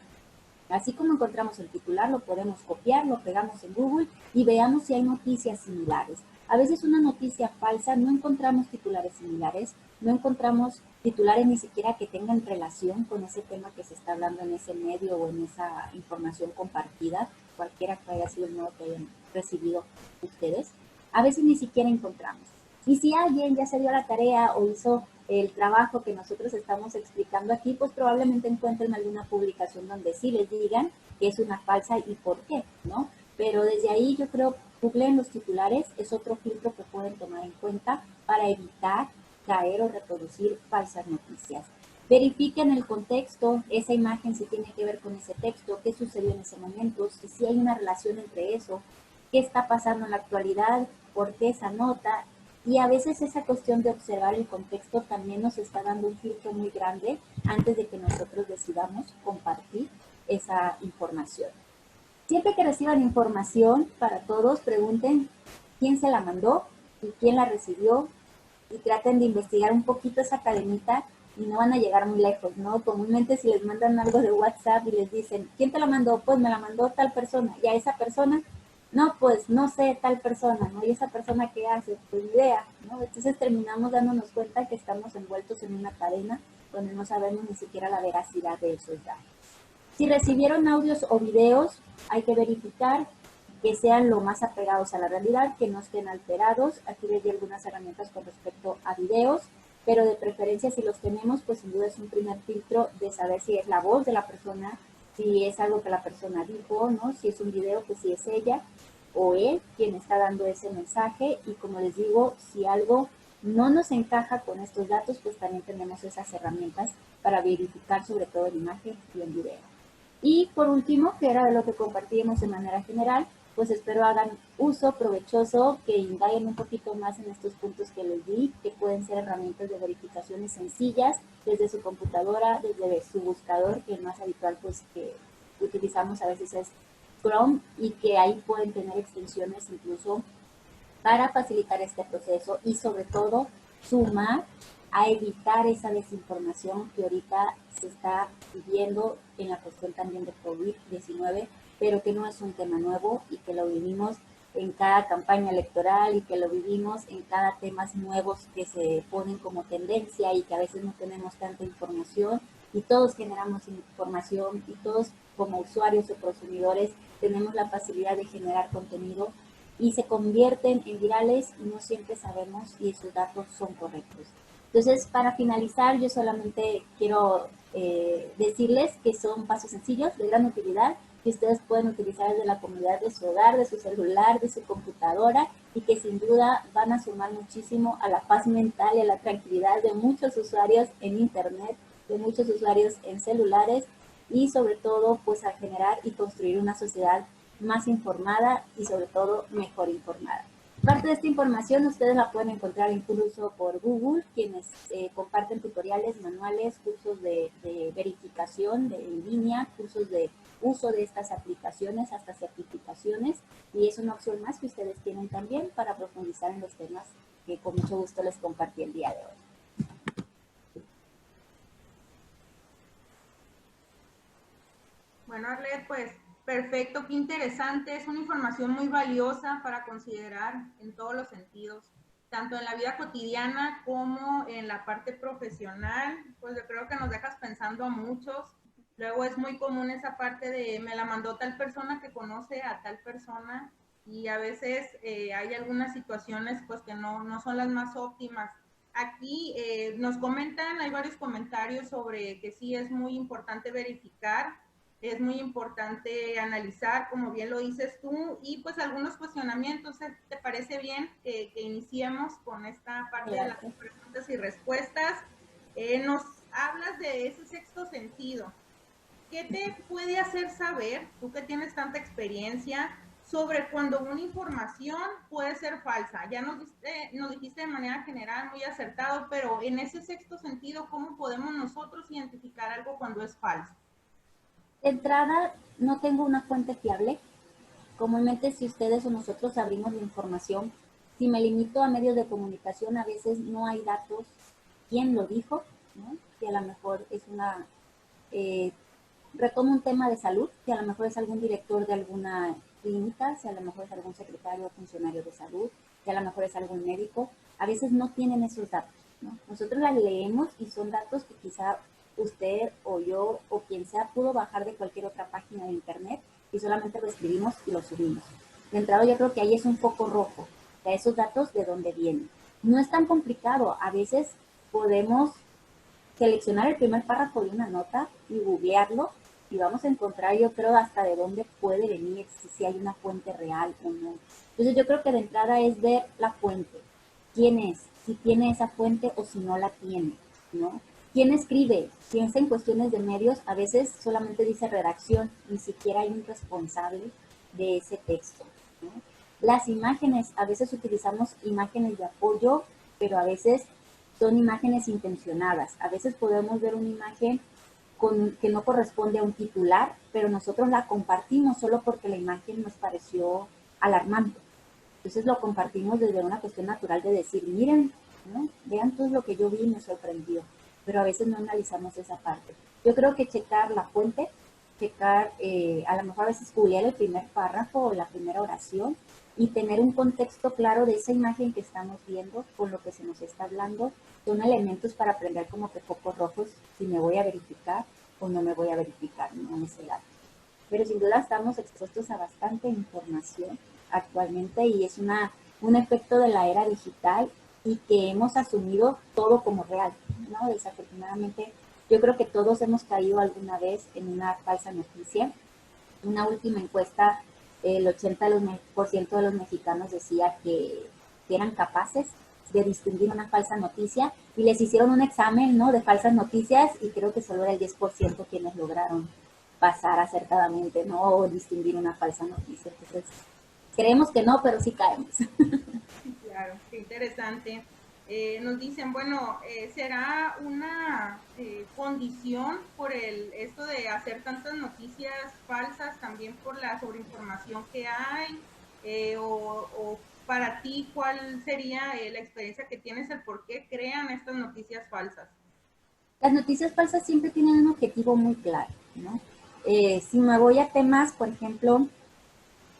Así como encontramos el titular, lo podemos copiar, lo pegamos en Google y veamos si hay noticias similares. A veces una noticia falsa no encontramos titulares similares, no encontramos titulares ni siquiera que tengan relación con ese tema que se está hablando en ese medio o en esa información compartida, cualquiera que haya sido el modo que hayan recibido ustedes. A veces ni siquiera encontramos. Y si alguien ya se dio la tarea o hizo el trabajo que nosotros estamos explicando aquí, pues probablemente encuentren alguna publicación donde sí les digan que es una falsa y por qué, ¿no? Pero desde ahí yo creo, googleen los titulares, es otro filtro que pueden tomar en cuenta para evitar caer o reproducir falsas noticias. Verifiquen el contexto, esa imagen si tiene que ver con ese texto, qué sucedió en ese momento, si hay una relación entre eso, qué está pasando en la actualidad, por qué esa nota. Y a veces esa cuestión de observar el contexto también nos está dando un filtro muy grande antes de que nosotros decidamos compartir esa información. Siempre que reciban información, para todos, pregunten quién se la mandó y quién la recibió y traten de investigar un poquito esa cadenita y no van a llegar muy lejos, ¿no? Comúnmente si les mandan algo de WhatsApp y les dicen, ¿quién te la mandó? Pues me la mandó tal persona. Y a esa persona, no, pues no sé, tal persona, ¿no? ¿Y esa persona qué hace? Pues idea, ¿no? Entonces terminamos dándonos cuenta que estamos envueltos en una cadena donde no sabemos ni siquiera la veracidad de esos datos. Si recibieron audios o videos, hay que verificar que sean lo más apegados a la realidad, que no estén alterados. Aquí les di algunas herramientas con respecto a videos, pero de preferencia si los tenemos, pues sin duda es un primer filtro de saber si es la voz de la persona, si es algo que la persona dijo, ¿no? Si es un video, pues si es ella o él quien está dando ese mensaje. Y como les digo, si algo no nos encaja con estos datos, pues también tenemos esas herramientas para verificar sobre todo en imagen y en video. Y por último, que era de lo que compartíamos de manera general, pues espero hagan uso provechoso, que indaguen un poquito más en estos puntos que les di, que pueden ser herramientas de verificaciones sencillas desde su computadora, desde su buscador, que el más habitual pues que utilizamos a veces es Chrome, y que ahí pueden tener extensiones incluso para facilitar este proceso y sobre todo sumar a evitar esa desinformación que ahorita se está viviendo en la cuestión también de COVID-19, pero que no es un tema nuevo y que lo vivimos en cada campaña electoral y que lo vivimos en cada temas nuevos que se ponen como tendencia y que a veces no tenemos tanta información, y todos generamos información y todos como usuarios o consumidores tenemos la facilidad de generar contenido y se convierten en virales y no siempre sabemos si esos datos son correctos. Entonces, para finalizar, yo solamente quiero decirles que son pasos sencillos de gran utilidad que ustedes pueden utilizar desde la comodidad de su hogar, de su celular, de su computadora, y que sin duda van a sumar muchísimo a la paz mental y a la tranquilidad de muchos usuarios en Internet, de muchos usuarios en celulares, y sobre todo pues a generar y construir una sociedad más informada y sobre todo mejor informada. Parte de esta información ustedes la pueden encontrar incluso por Google, quienes comparten tutoriales, manuales, cursos de verificación en línea, cursos de uso de estas aplicaciones, hasta certificaciones, y es una opción más que ustedes tienen también para profundizar en los temas que con mucho gusto les compartí el día de hoy. Bueno, Arlet, pues perfecto, qué interesante, es una información muy valiosa para considerar en todos los sentidos, tanto en la vida cotidiana como en la parte profesional. Pues yo creo que nos dejas pensando a muchos. Luego es muy común esa parte de me la mandó tal persona que conoce a tal persona, y a veces hay algunas situaciones pues que no son las más óptimas. Aquí nos comentan, hay varios comentarios sobre que sí es muy importante verificar, es muy importante analizar, como bien lo dices tú, y pues algunos cuestionamientos. ¿Te parece bien que iniciemos con esta parte de las preguntas y respuestas? Nos hablas de ese sexto sentido. ¿Qué te puede hacer saber, tú que tienes tanta experiencia, sobre cuando una información puede ser falsa? Ya nos dijiste de manera general, muy acertado, pero en ese sexto sentido, ¿cómo podemos nosotros identificar algo cuando es falso? De entrada, no tengo una fuente fiable. Comúnmente, si ustedes o nosotros abrimos la información, si me limito a medios de comunicación, a veces no hay datos, quién lo dijo, ¿no? Si a lo mejor es una, retomo un tema de salud, si a lo mejor es algún director de alguna clínica, si a lo mejor es algún secretario o funcionario de salud, si a lo mejor es algún médico, a veces no tienen esos datos, ¿no? Nosotros las leemos y son datos que quizá usted o yo o quien sea pudo bajar de cualquier otra página de internet y solamente lo escribimos y lo subimos. De entrada yo creo que ahí es un foco rojo, de esos datos de dónde vienen. No es tan complicado, a veces podemos seleccionar el primer párrafo de una nota y googlearlo y vamos a encontrar, yo creo, hasta de dónde puede venir, si hay una fuente real o no. Entonces yo creo que de entrada es ver la fuente, quién es, si tiene esa fuente o si no la tiene, ¿no? ¿Quién escribe? Piensa en cuestiones de medios, a veces solamente dice redacción, ni siquiera hay un responsable de ese texto, ¿no? Las imágenes, a veces utilizamos imágenes de apoyo, pero a veces son imágenes intencionadas. A veces podemos ver una imagen que no corresponde a un titular, pero nosotros la compartimos solo porque la imagen nos pareció alarmante. Entonces lo compartimos desde una cuestión natural de decir, miren, ¿no? Vean todo lo que yo vi y me sorprendió, pero a veces no analizamos esa parte. Yo creo que checar la fuente, checar, a lo mejor a veces googlear el primer párrafo o la primera oración y tener un contexto claro de esa imagen que estamos viendo con lo que se nos está hablando, son elementos para aprender como que focos rojos si me voy a verificar. o no me voy a verificar, ¿no? Ese dato. Pero sin duda estamos expuestos a bastante información actualmente y es un efecto de la era digital y que hemos asumido todo como real, ¿no? Desafortunadamente, yo creo que todos hemos caído alguna vez en una falsa noticia. Una última encuesta, el 80% de los mexicanos decía que eran capaces de distinguir una falsa noticia y les hicieron un examen, ¿no?, de falsas noticias y creo que solo era el 10% quienes lograron pasar acertadamente, ¿no?, o distinguir una falsa noticia. Entonces, creemos que no, pero sí caemos. Claro, qué interesante. Nos dicen, bueno, ¿será una condición por esto de hacer tantas noticias falsas, también por la sobreinformación que hay? O para ti, ¿cuál sería la experiencia que tienes, el por qué crean estas noticias falsas? Las noticias falsas siempre tienen un objetivo muy claro, ¿no? Si me voy a temas, por ejemplo,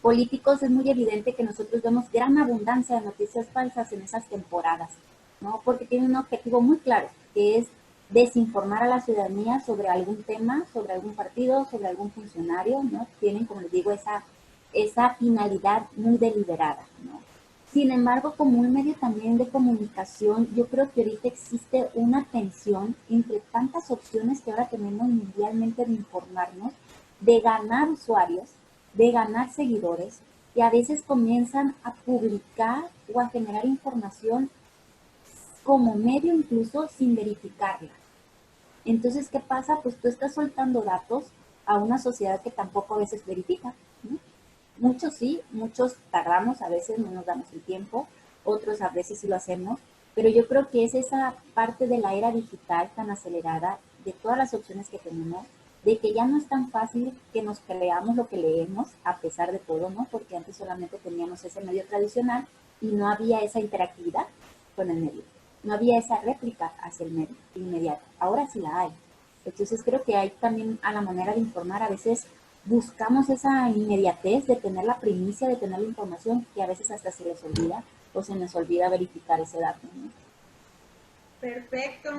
políticos, es muy evidente que nosotros vemos gran abundancia de noticias falsas en esas temporadas, ¿no? Porque tienen un objetivo muy claro, que es desinformar a la ciudadanía sobre algún tema, sobre algún partido, sobre algún funcionario, ¿no? Tienen, como les digo, esa finalidad muy deliberada, ¿no? Sin embargo, como un medio también de comunicación, yo creo que ahorita existe una tensión entre tantas opciones que ahora tenemos mundialmente de informarnos, de ganar usuarios, de ganar seguidores, y a veces comienzan a publicar o a generar información como medio incluso sin verificarla. Entonces, ¿qué pasa? Pues tú estás soltando datos a una sociedad que tampoco a veces verifica, ¿no? Muchos sí, muchos tardamos, a veces no nos damos el tiempo, otros a veces sí lo hacemos, pero yo creo que es esa parte de la era digital tan acelerada, de todas las opciones que tenemos, de que ya no es tan fácil que nos creamos lo que leemos, a pesar de todo, ¿no? Porque antes solamente teníamos ese medio tradicional y no había esa interactividad con el medio, no había esa réplica hacia el medio inmediato. Ahora sí la hay. Entonces creo que hay también a la manera de informar, a veces buscamos esa inmediatez de tener la primicia, de tener la información, que a veces hasta se les olvida o se nos olvida verificar ese dato, ¿no? Perfecto.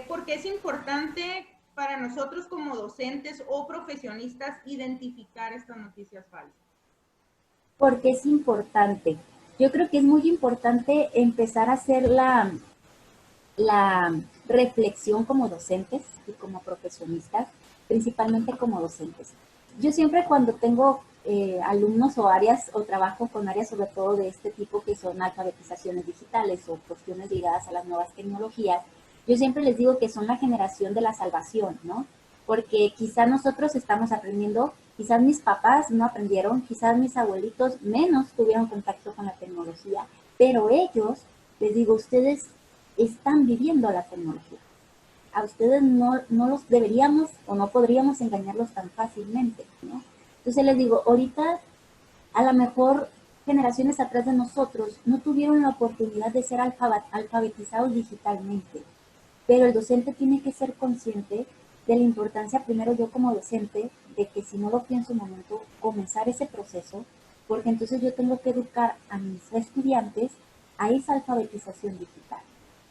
¿Por qué es importante para nosotros como docentes o profesionistas identificar estas noticias falsas? Porque es importante. Yo creo que es muy importante empezar a hacer la reflexión como docentes y como profesionistas, principalmente como docentes. Yo siempre cuando tengo alumnos o áreas o trabajo con áreas sobre todo de este tipo que son alfabetizaciones digitales o cuestiones ligadas a las nuevas tecnologías, yo siempre les digo que son la generación de la salvación, ¿no? Porque quizás nosotros estamos aprendiendo, quizás mis papás no aprendieron, quizás mis abuelitos menos tuvieron contacto con la tecnología, pero ellos, les digo, ustedes están viviendo la tecnología. A ustedes no los deberíamos o no podríamos engañarlos tan fácilmente, ¿no? Entonces les digo, ahorita a lo mejor generaciones atrás de nosotros no tuvieron la oportunidad de ser alfabetizados digitalmente, pero el docente tiene que ser consciente de la importancia, primero yo como docente, de que si no lo pienso en un momento, comenzar ese proceso, porque entonces yo tengo que educar a mis estudiantes a esa alfabetización digital.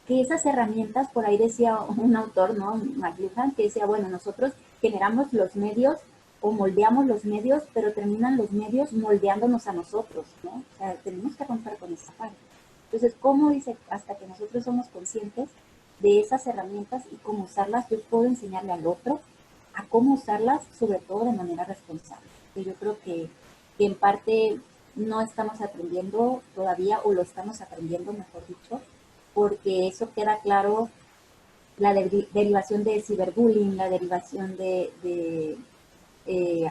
Que esas herramientas, por ahí decía un autor, ¿no?, McLuhan, que decía, bueno, nosotros generamos los medios o moldeamos los medios, pero terminan los medios moldeándonos a nosotros, ¿no? O sea, tenemos que romper con esa parte. Entonces, ¿cómo dice? Hasta que nosotros somos conscientes de esas herramientas y cómo usarlas, yo puedo enseñarle al otro a cómo usarlas, sobre todo de manera responsable. Y yo creo que en parte no estamos aprendiendo todavía, o lo estamos aprendiendo, mejor dicho, porque eso queda claro, la derivación de ciberbullying, la derivación de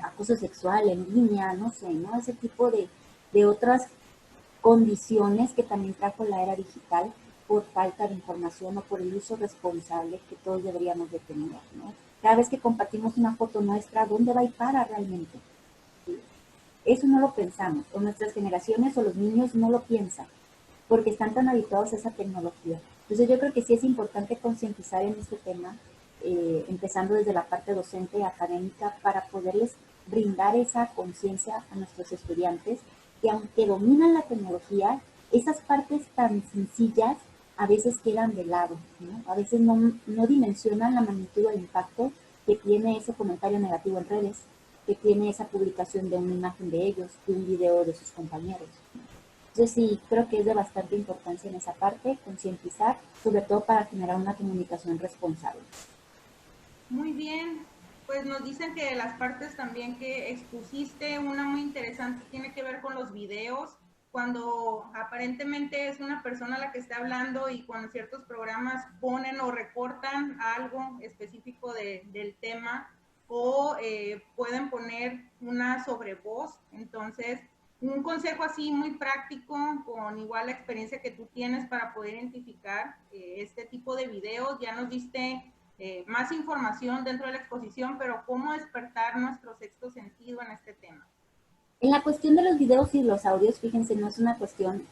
acoso sexual en línea, no sé, ¿no? Ese tipo de otras condiciones que también trajo la era digital por falta de información o por el uso responsable que todos deberíamos de tener, ¿no? Cada vez que compartimos una foto nuestra, ¿dónde va y para realmente? ¿Sí? Eso no lo pensamos, o nuestras generaciones o los niños no lo piensan, porque están tan habituados a esa tecnología. Entonces yo creo que sí es importante concientizar en este tema, empezando desde la parte docente y académica, para poderles brindar esa conciencia a nuestros estudiantes, que aunque dominan la tecnología, esas partes tan sencillas a veces quedan de lado, ¿no? A veces no dimensionan la magnitud del impacto que tiene ese comentario negativo en redes, que tiene esa publicación de una imagen de ellos, de un video de sus compañeros. Entonces sí, creo que es de bastante importancia en esa parte, concientizar, sobre todo para generar una comunicación responsable. Muy bien, pues nos dicen que de las partes también que expusiste, una muy interesante tiene que ver con los videos, cuando aparentemente es una persona la que está hablando y cuando ciertos programas ponen o recortan algo específico del tema o pueden poner una sobrevoz. Entonces, un consejo así muy práctico, con igual la experiencia que tú tienes para poder identificar este tipo de videos. Ya nos diste más información dentro de la exposición, pero cómo despertar nuestro sexto sentido en este tema. En la cuestión de los videos y los audios, fíjense, no es una cuestión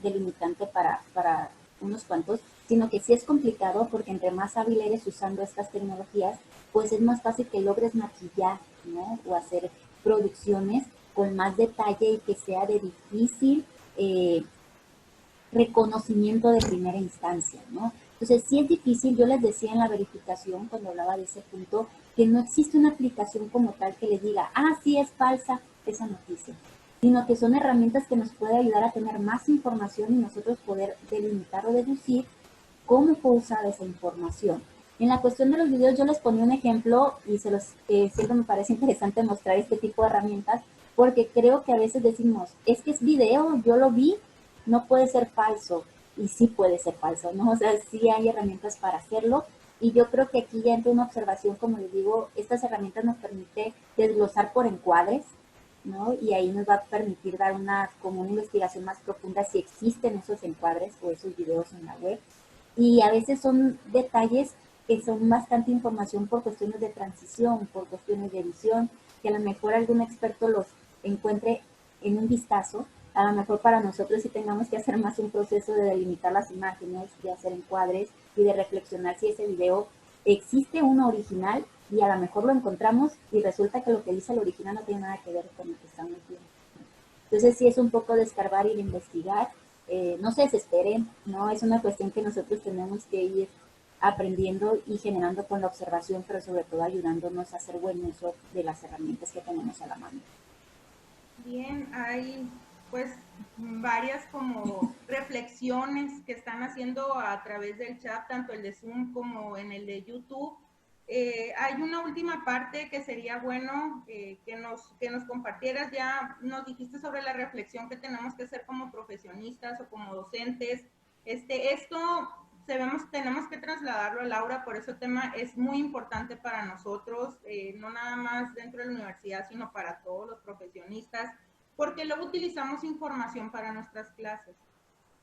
delimitante para unos cuantos, sino que sí es complicado porque entre más hábil eres usando estas tecnologías, pues es más fácil que logres maquillar, ¿no? O hacer producciones con más detalle y que sea de difícil reconocimiento de primera instancia, ¿no? Entonces, sí es difícil, yo les decía en la verificación, cuando hablaba de ese punto, que no existe una aplicación como tal que les diga, ah, sí es falsa esa noticia, sino que son herramientas que nos pueden ayudar a tener más información y nosotros poder delimitar o deducir cómo fue usada esa información. En la cuestión de los videos yo les ponía un ejemplo y siempre me parece interesante mostrar este tipo de herramientas porque creo que a veces decimos, es que es video, yo lo vi, no puede ser falso. Y sí puede ser falso, ¿no? O sea, sí hay herramientas para hacerlo. Y yo creo que aquí ya entra una observación, como les digo, estas herramientas nos permiten desglosar por encuadres, ¿no? Y ahí nos va a permitir dar como una investigación más profunda si existen esos encuadres o esos videos en la web. Y a veces son detalles que son bastante información por cuestiones de transición, por cuestiones de edición, que a lo mejor algún experto los encuentre en un vistazo. A lo mejor para nosotros sí tengamos que hacer más un proceso de delimitar las imágenes, de hacer encuadres y de reflexionar si ese video existe uno original y a lo mejor lo encontramos y resulta que lo que dice el original no tiene nada que ver con lo que estamos viendo. Entonces sí es un poco de escarbar y de investigar. No se desesperen, ¿no? Es una cuestión que nosotros tenemos que ir aprendiendo y generando con la observación, pero sobre todo ayudándonos a hacer buen uso de las herramientas que tenemos a la mano. Bien, hay pues varias como reflexiones que están haciendo a través del chat, tanto el de Zoom como en el de YouTube. Hay una última parte que sería bueno que nos compartieras. Ya nos dijiste sobre la reflexión que tenemos que hacer como profesionistas o como docentes. Esto tenemos que trasladarlo a Laura, por ese tema es muy importante para nosotros, no nada más dentro de la universidad, sino para todos los profesionistas, porque luego utilizamos información para nuestras clases.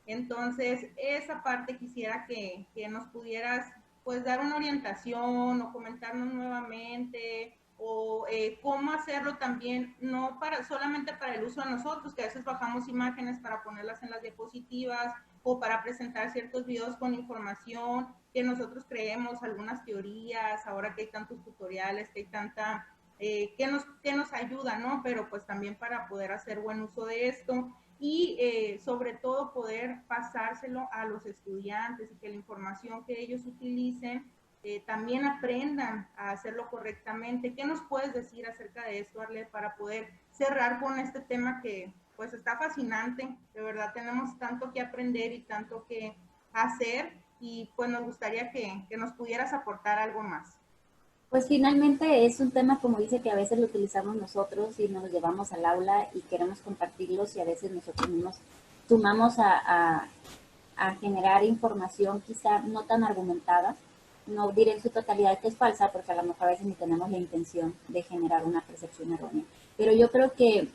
Entonces, esa parte quisiera que nos pudieras pues dar una orientación o comentarnos nuevamente o cómo hacerlo también, no solamente para el uso de nosotros, que a veces bajamos imágenes para ponerlas en las diapositivas o para presentar ciertos videos con información que nosotros creemos, algunas teorías, ahora que hay tantos tutoriales, que hay tanta, que nos ayuda, ¿no? Pero pues también para poder hacer buen uso de esto y sobre todo poder pasárselo a los estudiantes y que la información que ellos utilicen también aprendan a hacerlo correctamente. ¿Qué nos puedes decir acerca de esto, Arlet, para poder cerrar con este tema que pues está fascinante? De verdad tenemos tanto que aprender y tanto que hacer y pues nos gustaría que nos pudieras aportar algo más. Pues finalmente es un tema, como dice, que a veces lo utilizamos nosotros y nos lo llevamos al aula y queremos compartirlos y a veces nosotros mismos sumamos a generar información quizá no tan argumentada. No diré en su totalidad que es falsa, porque a lo mejor a veces ni tenemos la intención de generar una percepción errónea. Pero yo creo que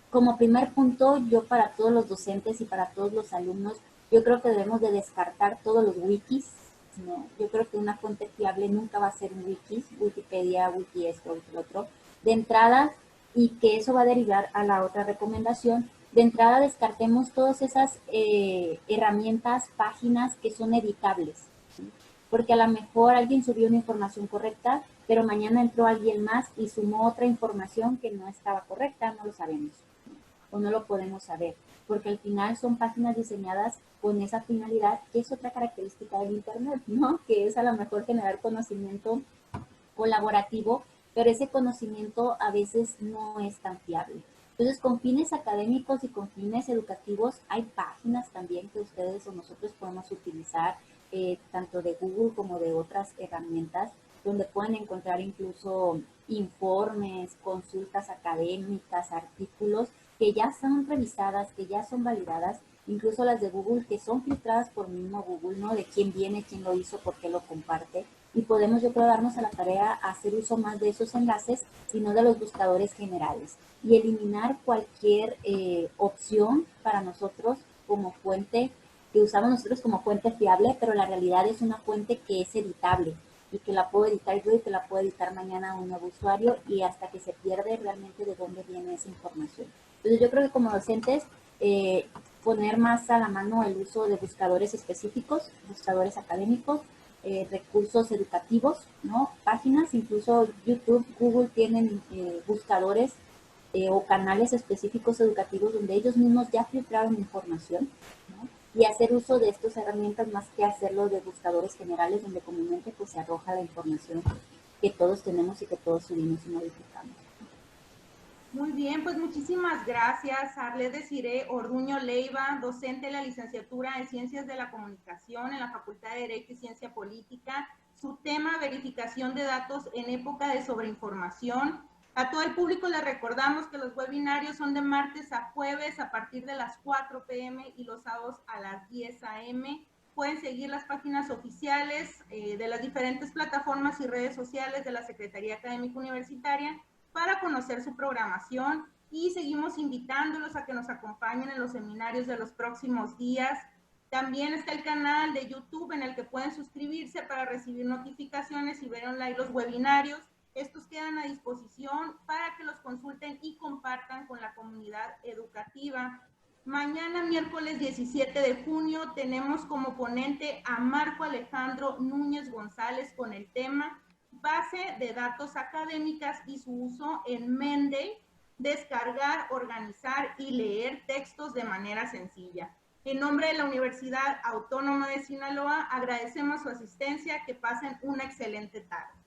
como primer punto, yo para todos los docentes y para todos los alumnos, yo creo que debemos de descartar todos los wikis, ¿no? Yo creo que una fuente fiable nunca va a ser un wiki, Wikipedia, wiki esto, wiki lo otro, de entrada, y que eso va a derivar a la otra recomendación. De entrada descartemos todas esas herramientas, páginas que son editables, ¿sí? Porque a lo mejor alguien subió una información correcta, pero mañana entró alguien más y sumó otra información que no estaba correcta, no lo sabemos o no lo podemos saber, porque al final son páginas diseñadas con esa finalidad, que es otra característica del Internet, ¿no? Que es a lo mejor generar conocimiento colaborativo, pero ese conocimiento a veces no es tan fiable. Entonces, con fines académicos y con fines educativos, hay páginas también que ustedes o nosotros podemos utilizar, tanto de Google como de otras herramientas, donde pueden encontrar incluso informes, consultas académicas, artículos que ya son revisadas, que ya son validadas, incluso las de Google que son filtradas por mismo Google, ¿no? De quién viene, quién lo hizo, por qué lo comparte. Y podemos, yo creo, darnos a la tarea a hacer uso más de esos enlaces y no de los buscadores generales. Y eliminar cualquier opción para nosotros como fuente, que usamos nosotros como fuente fiable, pero la realidad es una fuente que es editable y que la puedo editar yo y que la puedo editar mañana un nuevo usuario y hasta que se pierde realmente de dónde viene esa información. Entonces yo creo que como docentes, poner más a la mano el uso de buscadores específicos, buscadores académicos, recursos educativos, ¿no? Páginas, incluso YouTube, Google tienen buscadores o canales específicos educativos donde ellos mismos ya filtraron información, ¿no? Y hacer uso de estas herramientas más que hacerlo de buscadores generales donde comúnmente pues se arroja la información que todos tenemos y que todos subimos y modificamos. Muy bien, pues muchísimas gracias, Arlet Desiré Orduño Leiva, docente de la licenciatura en Ciencias de la Comunicación en la Facultad de Derecho y Ciencia Política. Su tema, verificación de datos en época de sobreinformación. A todo el público le recordamos que los webinarios son de martes a jueves a partir de las 4 p.m. y los sábados a las 10 a.m. Pueden seguir las páginas oficiales de las diferentes plataformas y redes sociales de la Secretaría Académica Universitaria para conocer su programación y seguimos invitándolos a que nos acompañen en los seminarios de los próximos días. También está el canal de YouTube en el que pueden suscribirse para recibir notificaciones y ver online los webinarios. Estos quedan a disposición para que los consulten y compartan con la comunidad educativa. Mañana, miércoles 17 de junio, tenemos como ponente a Marco Alejandro Núñez González con el tema base de datos académicas y su uso en Mendeley, descargar, organizar y leer textos de manera sencilla. En nombre de la Universidad Autónoma de Sinaloa, agradecemos su asistencia, que pasen una excelente tarde.